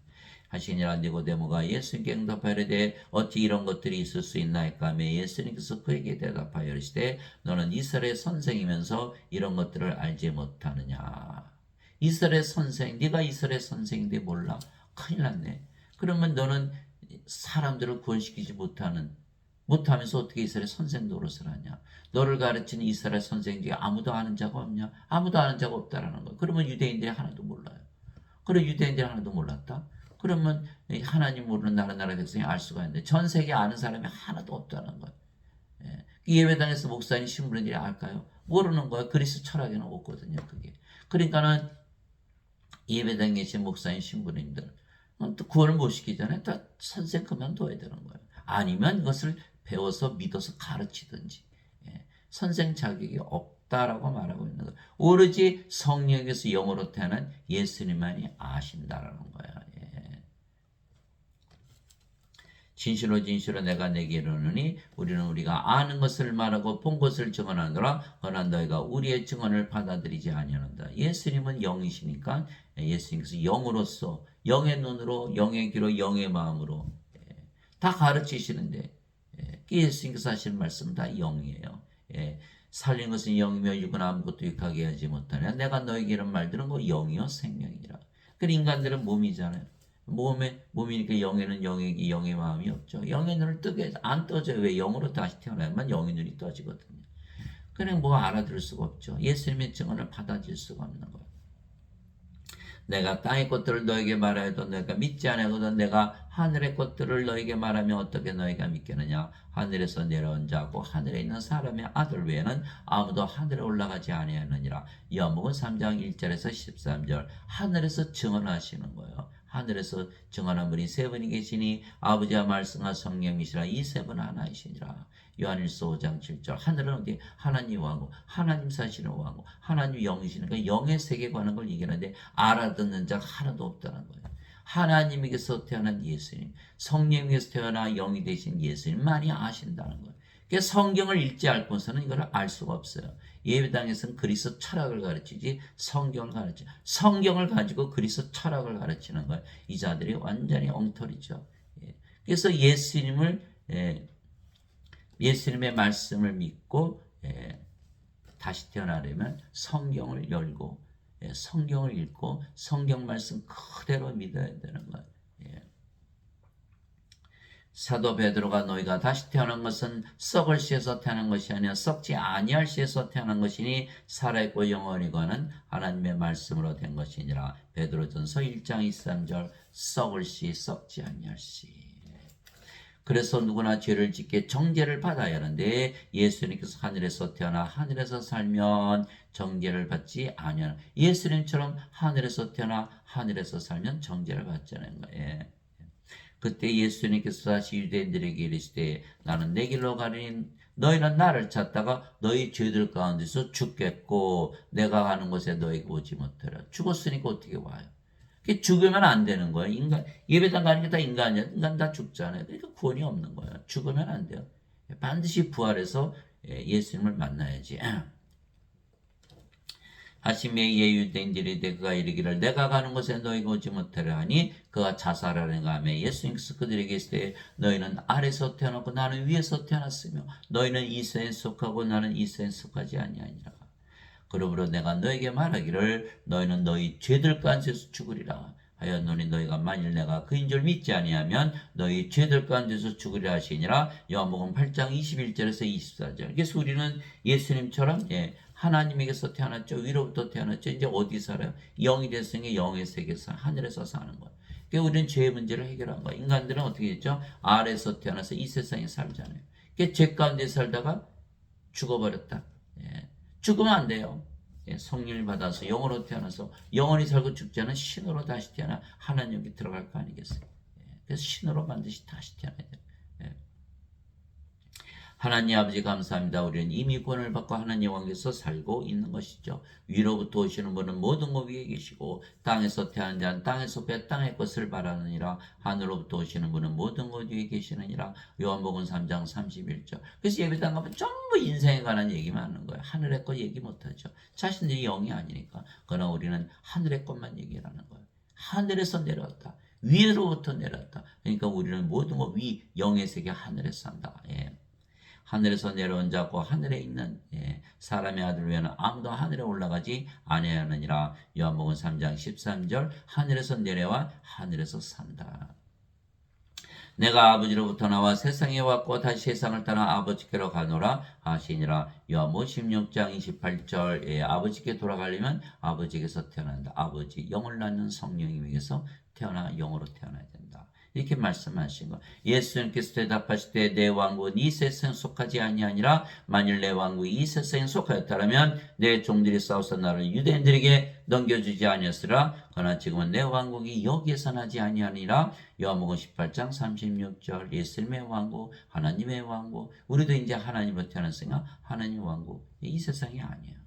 하시니라. 니고데모가 예수님께 응답하여 이르되 어찌 이런 것들이 있을 수 있나이까 하며 예수님께서 그에게 대답하여 이르시되 너는 이스라엘 선생이면서 이런 것들을 알지 못하느냐. 이스라엘 선생, 네가 이스라엘 선생인데 몰라? 큰일 났네. 그러면 너는 사람들을 구원시키지 못하면서 어떻게 이스라엘 선생 노릇을 하냐? 너를 가르치는 이스라엘 선생 중에 아무도 아는 자가 없냐? 아무도 아는 자가 없다라는 거예요. 그러면 유대인들이 하나도 몰라요. 그래 유대인들이 하나도 몰랐다? 그러면 하나님 모르는 나라 백성이 알 수가 있는데 전 세계 아는 사람이 하나도 없다는 거예요. 예. 예배당에서 목사님 신부님들이 알까요? 모르는 거예요. 그리스 철학에는 없거든요. 그게. 그러니까는 예배당에 계신 목사님 신부님들 또 구원을 못 시키잖아요. 다 선생 그만둬야 되는 거예요. 아니면 이것을 배워서 믿어서 가르치든지. 예. 선생 자격이 없다라고 말하고 있는 거예요. 오로지 성령에서 영으로 태어난 예수님만이 아신다라는 거예요. 예. 진실로 진실로 내가 내게 이르노니 우리는 우리가 아는 것을 말하고 본 것을 증언하노라. 그러나 너희가 우리의 증언을 받아들이지 아니하는다. 예수님은 영이시니까 예수님께서 영으로서 영의 눈으로 영의 귀로 영의 마음으로 다 가르치시는데 예수님께서 하시는 말씀은 다 영이에요. 살린 것은 영이며 육은 아무것도 육하게 하지 못하냐. 내가 너에게 이런 말 들은 거 영이요 생명이라. 그 인간들은 몸이잖아요. 몸이니까 영에는 영의 마음이 없죠. 영의 눈을 뜨게 안 떠져요. 왜? 영으로 다시 태어나야만 영의 눈이 떠지거든요. 그냥 뭐 알아들을 수가 없죠. 예수님의 증언을 받아들일 수가 없는 거예요. 내가 땅의 것들을 너에게 말하여도 너희가 믿지 아니하거든 내가 하늘의 것들을 너에게 말하면 어떻게 너희가 믿겠느냐. 하늘에서 내려온 자고 하늘에 있는 사람의 아들 외에는 아무도 하늘에 올라가지 아니하느니라. 요한복음 3장 1절에서 13절 하늘에서 증언하시는 거예요. 하늘에서 증언한 분이 세 분이 계시니 아버지와 말씀과 성령이시라. 이 세 분 하나이시니라. 요한일서 5장 7절 하늘은 어디? 하나님 왕고 하나님 사시는 왕고 하나님 영이시니까 영의 세계에 관한 걸 얘기하는데 알아듣는 자가 하나도 없다는 거예요. 하나님에게서 태어난 예수님, 성령에게서 태어나 영이 되신 예수님만이 아신다는 거예요. 그러니까 성경을 읽지 않고서는 이걸 알 수가 없어요. 예배당에서는 그리스도 철학을 가르치지 성경을 가르치. 성경을 가지고 그리스도 철학을 가르치는 거예요. 이 자들이 완전히 엉터리죠. 그래서 예수님의 말씀을 믿고 다시 태어나려면 성경을 열고 성경을 읽고 성경 말씀 그대로 믿어야 되는 거예요. 사도 베드로가 너희가 다시 태어난 것은 썩을 씨에서 태어난 것이 아니라 썩지 아니할 씨에서 태어난 것이니 살아있고 영원히 거는 하나님의 말씀으로 된 것이니라. 베드로전서 1장 23절 썩을 씨 썩지 아니할 씨. 그래서 누구나 죄를 짓게 정죄를 받아야 하는데 예수님께서 하늘에서 태어나 하늘에서 살면 정죄를 받지 아니하는 예수님처럼 하늘에서 태어나 하늘에서 살면 정죄를 받자는 거예요. 그때 예수님께서 다시 유대인들에게 이르시되 나는 내 길로 가리니 너희는 나를 찾다가 너희 죄들 가운데서 죽겠고 내가 가는 곳에 너희가 오지 못하라. 죽었으니까 어떻게 와요? 죽으면 안 되는 거예요. 인간 예배당 가는 게 다 인간이야. 인간 다 죽잖아요. 그러니까 구원이 없는 거예요. 죽으면 안 돼요. 반드시 부활해서 예수님을 만나야지. 하심에 예유대인들이 그가 이르기를 내가 가는 곳에 너희가 오지 못하려 하니 그가 자살하려는가 하며 예수님께서 그들에게 이르시되 너희는 아래서 태어났고 나는 위에서 태어났으며 너희는 이 세에 속하고 나는 이 세에 속하지 아니하니라. 그러므로 내가 너에게 말하기를 너희는 너희 죄들 가운데서 죽으리라 하였노니 너희가 만일 내가 그인 줄 믿지 아니하면 너희 죄들 가운데서 죽으리라 하시니라. 요한복음 8장 21절에서 24절. 그래서 우리는 예수님처럼 하나님에게서 태어났죠. 위로부터 태어났죠. 이제 어디 살아요? 영이 됐으니 영의 세계에서 하늘에서 사는 거예요. 그러니까 우리는 죄의 문제를 해결한 거예요. 인간들은 어떻게 했죠? 아래에서 태어나서 이 세상에 살잖아요. 그러니까 죄 가운데 살다가 죽어버렸다. 죽으면 안 돼요. 성령을 받아서 영으로 태어나서 영원히 살고 죽지 않은 신으로 다시 태어나 하나님께 들어갈 거 아니겠어요? 그래서 신으로 반드시 다시 태어나야 돼요. 하나님 아버지 감사합니다. 우리는 이미 구원을 받고 하나님 왕에서 살고 있는 것이죠. 위로부터 오시는 분은 모든 것 위에 계시고 땅에서 태어난 자는 땅에서 배 땅의 것을 바라느니라. 하늘로부터 오시는 분은 모든 것 위에 계시느니라. 요한복음 3장 31절. 그래서 예배당 가면 전부 인생에 관한 얘기만 하는 거예요. 하늘의 것 얘기 못하죠. 자신들이 영이 아니니까. 그러나 우리는 하늘의 것만 얘기를 하는 거예요. 하늘에서 내려왔다. 위로부터 내려왔다. 그러니까 우리는 모든 것 위 영의 세계 하늘에서 산다. 하늘에서 내려온 자고 하늘에 있는 사람의 아들 외에는 아무도 하늘에 올라가지 아니하느니라. 요한복음 3장 13절 하늘에서 내려와 하늘에서 산다. 내가 아버지로부터 나와 세상에 왔고 다시 세상을 떠나 아버지께로 가노라 하시니라. 요한복음 16장 28절 아버지께 돌아가려면 아버지께서 태어난다. 아버지 영을 낳는 성령님에게서 영으로 태어나야 된다. 이렇게 말씀하신 거. 예수님께서 대답하실 때 내 왕국은 이 세상에 속하지 아니하니라. 만일 내 왕국이 이 세상에 속하였다면 내 종들이 싸워서 나를 유대인들에게 넘겨주지 아니었으라. 그러나 지금은 내 왕국이 여기에서 나지 아니하니라. 요한복음 18장 36절. 예수님의 왕국, 하나님의 왕국. 우리도 이제 하나님으로 태어났으니까 하나님 왕국. 이 세상이 아니에요.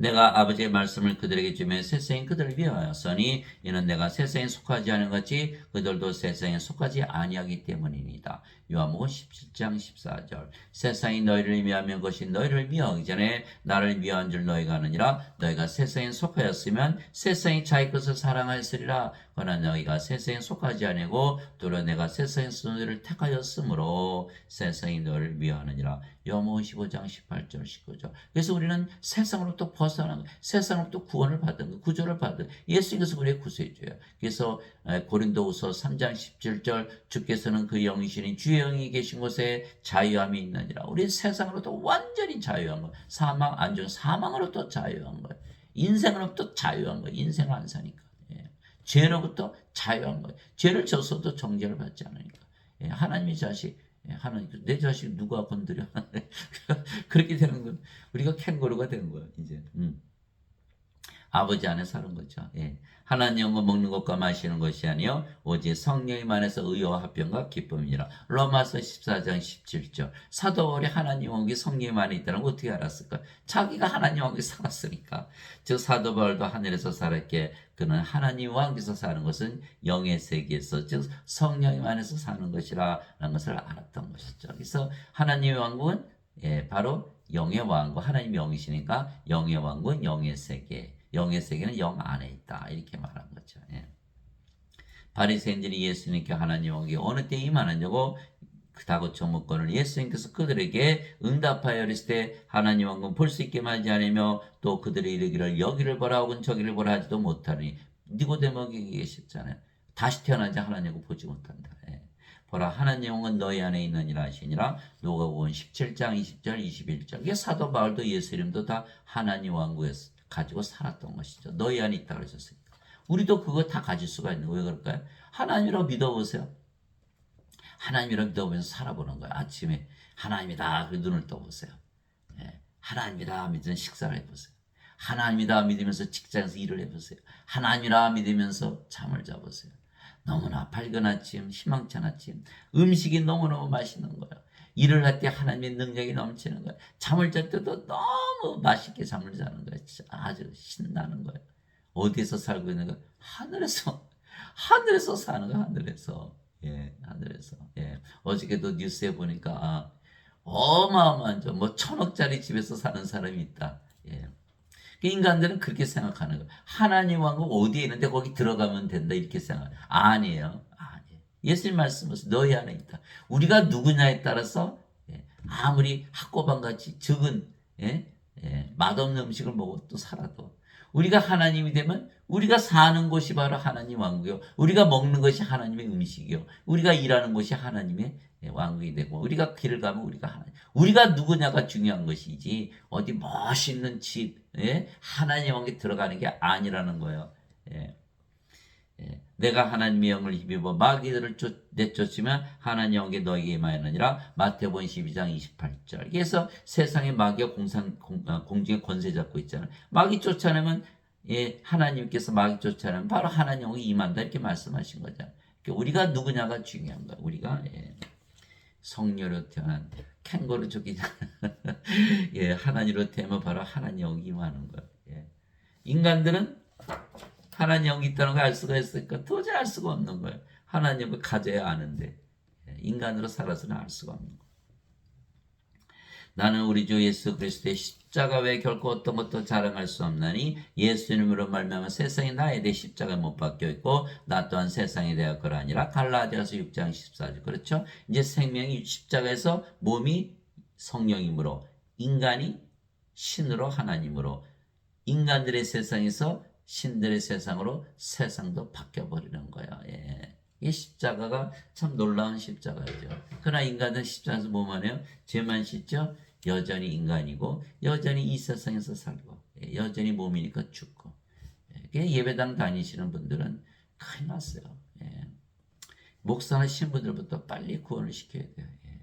내가 아버지의 말씀을 그들에게 주며 세상이 그들을 미워하였으니 이는 내가 세상에 속하지 않은 것이 그들도 세상에 속하지 아니하기 때문이니이다. 요한복음 17장 14절. 세상이 너희를 미워하면 그것이 너희를 미워하기 전에 나를 미워한 줄 너희가 아느니라. 너희가 세상에 속하였으면 세상이 자기 것을 사랑하였으리라. 그러나 너희가 세상에 속하지 아니고 도리어 내가 세상에서 너희를 택하였으므로 세상이 너희를 미워하느니라. 요한복음 15장 18절 19절. 그래서 우리는 세상으로부터 벗어난 세상으로부터 구원을 받은 구조를 받은 예수님께서 우리의 구세주예요. 그래서 고린도후서 3장 17절 주께서는 그 영이시니 주의 영이 계신 곳에 자유함이 있느니라. 우리는 세상으로부터 완전히 자유한 거예요. 사망 안중 사망으로부터 자유한 거예요. 인생으로부터 자유한 거예요. 인생을 안 사니까. 죄로부터 자유한 거예요. 죄를 졌어도 정죄를 받지 않으니까. 하나님의 자식 하나님, 내 자식 누가 건드려? 그렇게 되는 건 우리가 캥거루가 되는 거예요. 이제 아버지 안에 사는 거죠. 하나님과 먹는 것과 마시는 것이 아니요 오직 성령님 안에서 의와 화평과 기쁨이니라. 로마서 14장 17절. 사도 바울이 하나님 왕국이 성령님 안에 있다는 걸 어떻게 알았을까? 자기가 하나님 왕국에 살았으니까. 즉 사도 바울도 하늘에서 살았기에 그는 하나님 왕국에서 사는 것은 영의 세계에서 즉 성령님 안에서 사는 것이라는 것을 알았던 것이죠. 그래서 하나님의 왕국은 바로 영의 왕국, 하나님이 영이시니까 영의 왕국은 영의 세계. 영의 세계는 영 안에 있다. 이렇게 말한 거죠. 바리새인들이 예수님께 하나님 왕국이 어느 때 임하느냐고 다고쳐 묻거늘 예수님께서 그들에게 응답하여 이르시되 때 하나님 왕국은 볼 수 있게 하지 않으며 또 그들이 이르기를 여기를 보라 혹은 저기를 보라 하지도 못하니 니고데모에게 계셨잖아요. 다시 태어나지 하나님 왕국 보지 못한다. 보라 하나님 왕국은 너희 안에 있느니라 하시니라. 누가복음 17장 20절 21절. 이게 사도 바울도 예수 이름도 다 하나님 왕국에서 가지고 살았던 것이죠. 너희 안에 있다 그러셨으니까. 우리도 그거 다 가질 수가 있는 거예요. 왜 그럴까요? 하나님이라고 믿어보세요. 하나님이라고 믿어보면서 살아보는 거예요. 아침에 하나님이다 그 눈을 떠보세요. 하나님이다 믿으면 식사를 해보세요. 하나님이다 믿으면서 직장에서 일을 해보세요. 하나님이라 믿으면서 잠을 자보세요. 너무나 밝은 아침, 희망찬 아침, 음식이 너무너무 맛있는 거예요. 일을 할 때 하나님의 능력이 넘치는 거예요. 잠을 잘 때도 너무 맛있게 잠을 자는 거예요. 진짜 아주 신나는 거예요. 어디에서 살고 있는 거예요? 하늘에서 사는 거예요. 하늘에서. 하늘에서. 어저께도 뉴스에 보니까 어마어마한 뭐 1,000억짜리 집에서 사는 사람이 있다. 인간들은 그렇게 생각하는 거예요. 하나님 왕국 어디에 있는데 거기 들어가면 된다 이렇게 생각해요. 아니에요. 예수님 말씀하신 너희 안에 있다. 우리가 누구냐에 따라서 아무리 학고방같이 적은 맛없는 음식을 먹어도 살아도 우리가 하나님이 되면 우리가 사는 곳이 바로 하나님 왕국이요. 우리가 먹는 것이 하나님의 음식이요. 우리가 일하는 곳이 하나님의 왕국이 되고 우리가 길을 가면 우리가 하나님. 우리가 누구냐가 중요한 것이지 어디 멋있는 집 하나님 왕국에 들어가는 게 아니라는 거예요. 내가 하나님의 영을 힘입어 마귀들을 내쫓으면 하나님 영이 너에게 임하였느니라. 마태복음 12장 28절. 그래서 세상에 마귀가 공중에 권세 잡고 있잖아요. 마귀 쫓아내면 하나님께서 마귀 쫓아내면 바로 하나님 영이 임한다 이렇게 말씀하신 거잖아요. 그러니까 우리가 누구냐가 중요한 거예요. 우리가 성녀로 태어난 캥거루 족이 하나님으로 태어나면 바로 하나님 영이 임하는 거예요. 인간들은 하나님 영이 있다는 걸 알 수가 있으니까 도저히 알 수가 없는 거예요. 하나님 영을 가져야 아는데 인간으로 살아서는 알 수가 없는 거예요. 나는 우리 주 예수 그리스도의 십자가 외에 결코 어떤 것도 자랑할 수 없나니 예수님으로 말미암아 세상이 나에 대해 십자가에 못 박혀 있고 나 또한 세상에 대하여 그러 아니라. 갈라디아서 6장 14절. 그렇죠? 이제 생명이 십자가에서 몸이 성령이므로 인간이 신으로 하나님으로 인간들의 세상에서 신들의 세상으로 세상도 바뀌어버리는 거예요. 이 십자가가 참 놀라운 십자가죠. 그러나 인간은 십자가에서 뭐만 해요? 죄만 씻죠? 여전히 인간이고 여전히 이 세상에서 살고 여전히 몸이니까 죽고 예배당 다니시는 분들은 큰일 났어요. 예. 목사나 신부들부터 빨리 구원을 시켜야 돼요. 예.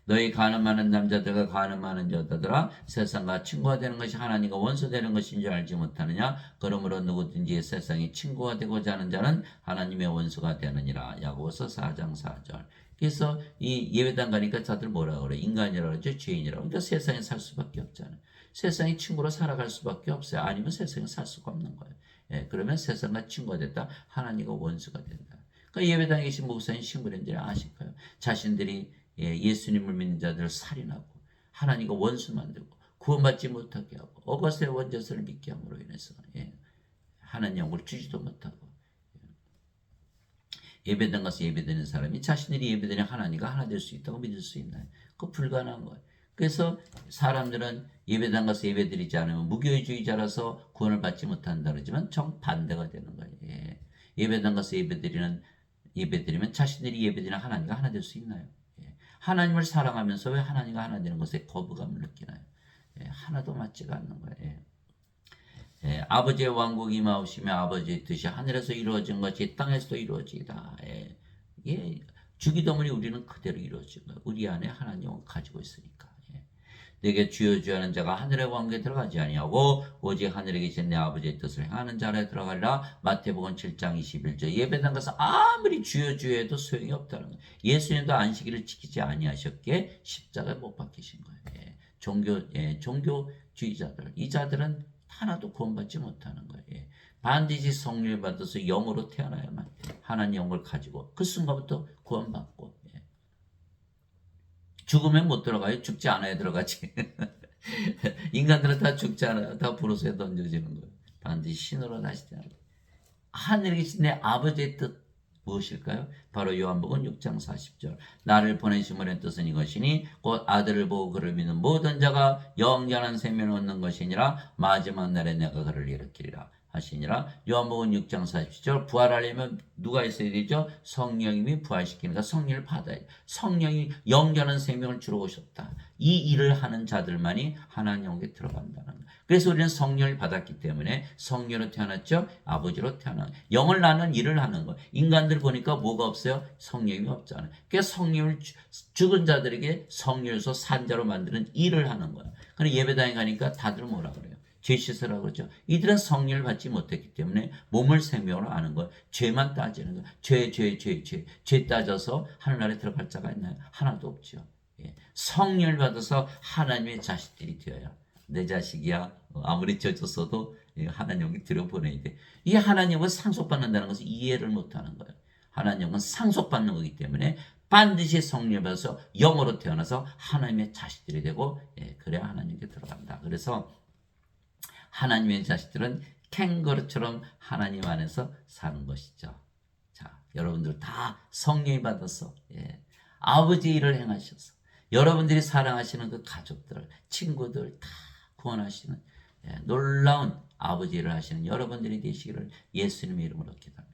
너희 간음하는 남자들과 간음하는 여자들아 세상과 친구가 되는 것이 하나님과 원수 되는 것인 줄 알지 못하느냐. 그러므로 누구든지 세상에 친구가 되고자 하는 자는 하나님의 원수가 되느니라. 야고보서 4장 4절. 그래서 이 예배당 가니까 다들 뭐라 그래? 인간이라고 그러죠. 죄인이라고. 그러니까 세상에 살 수밖에 없잖아요. 세상에 친구로 살아갈 수밖에 없어요. 아니면 세상에 살 수가 없는 거예요. 예, 그러면 세상과 친구가 됐다. 하나님과 원수가 된다. 그러니까 예배당에 계신 목사님, 신부님들이 아실 거예요. 자신들이 예수님을 믿는 자들을 살인하고 하나님과 원수 만들고 구원받지 못하게 하고 어거스의 원죄서를 믿게 함으로 인해서 하나님 영을 주지도 못하고 예배당 가서 예배드리는 사람이 자신들이 예배드리는 하나님과 하나 될 수 있다고 믿을 수 있나요? 그거 불가능한 거예요. 그래서 사람들은 예배당 가서 예배드리지 않으면 무교회주의자라서 구원을 받지 못한다 그러지만 정반대가 되는 거예요. 예배당 가서 예배드리면 자신들이 예배드리는 하나님과 하나 될 수 있나요? 하나님을 사랑하면서 왜 하나님과 하나 되는 것에 거부감을 느끼나요? 하나도 맞지가 않는 거예요. 아버지의 왕국이 임하오시며 아버지의 뜻이 하늘에서 이루어진 것이 땅에서도 이루어지이다. 주기도문이 우리는 그대로 이루어진 거예요. 우리 안에 하나님을 가지고 있으니까. 내게 주여 주여 하는 자가 하늘의 왕국에 들어가지 아니하고 오직 하늘에 계신 내 아버지의 뜻을 행하는 자라 들어가리라. 마태복음 7장 21절. 예배당 가서 아무리 주여 주여 해도 소용이 없다는 거예요. 예수님도 안식일을 지키지 아니하셨기에 십자가에 못 박히신 거예요. 종교주의자들, 이 자들은 하나도 구원받지 못하는 거예요. 반드시 성령을 받아서 영으로 태어나야만 하나님 영을 가지고 그 순간부터 구원받고 죽으면 못 들어가요. 죽지 않아야 들어가지. 인간들은 다 죽지 않아요. 다 불호수에 던져지는 거예요. 반드시 신으로 다시 태어나요. 하늘에 계신 내 아버지의 뜻 무엇일까요? 바로 요한복음 6장 40절. 나를 보내심을 뜻은 이것이니 곧 아들을 보고 그를 믿는 모든 자가 영원한 생명을 얻는 것이니라. 마지막 날에 내가 그를 일으키리라 하시니라. 요한복음 6장 40절. 부활하려면 누가 있어야 되죠? 성령님이 부활시키니까 성령을 받아야 돼. 성령이 영원한 생명을 주러 오셨다. 이 일을 하는 자들만이 하나님 영에 들어간다는 거예요. 그래서 우리는 성령을 받았기 때문에 성령으로 태어났죠. 아버지로 태어난 영을 낳는 일을 하는 거예요. 인간들 보니까 뭐가 없어요? 성령이 없잖아요. 그래서 성령을 죽은 자들에게 성령에서 산자로 만드는 일을 하는 거예요. 그런데 예배당에 가니까 다들 뭐라 그래요? 죄 씻으라고 그러죠. 이들은 성령을 받지 못했기 때문에 몸을 생명으로 아는 거예요. 죄만 따지는 거예요. 죄 따져서 하늘나라에 들어갈 자가 있나요? 하나도 없죠. 성령을 받아서 하나님의 자식들이 되어야 내 자식이야 아무리 져줬어도 하나님께 들여보내야 돼. 이 하나님은 상속받는다는 것을 이해를 못하는 거예요. 하나님은 상속받는 거기 때문에 반드시 성령을 받아서 영으로 태어나서 하나님의 자식들이 되고 그래야 하나님께 들어간다. 그래서 하나님의 자식들은 캥거루처럼 하나님 안에서 사는 것이죠. 자, 여러분들 다 성령이 받아서 아버지의 일을 행하셔서 여러분들이 사랑하시는 그 가족들, 친구들 다 구원하시는 놀라운 아버지 일을 하시는 여러분들이 되시기를 예수님의 이름으로 기도합니다.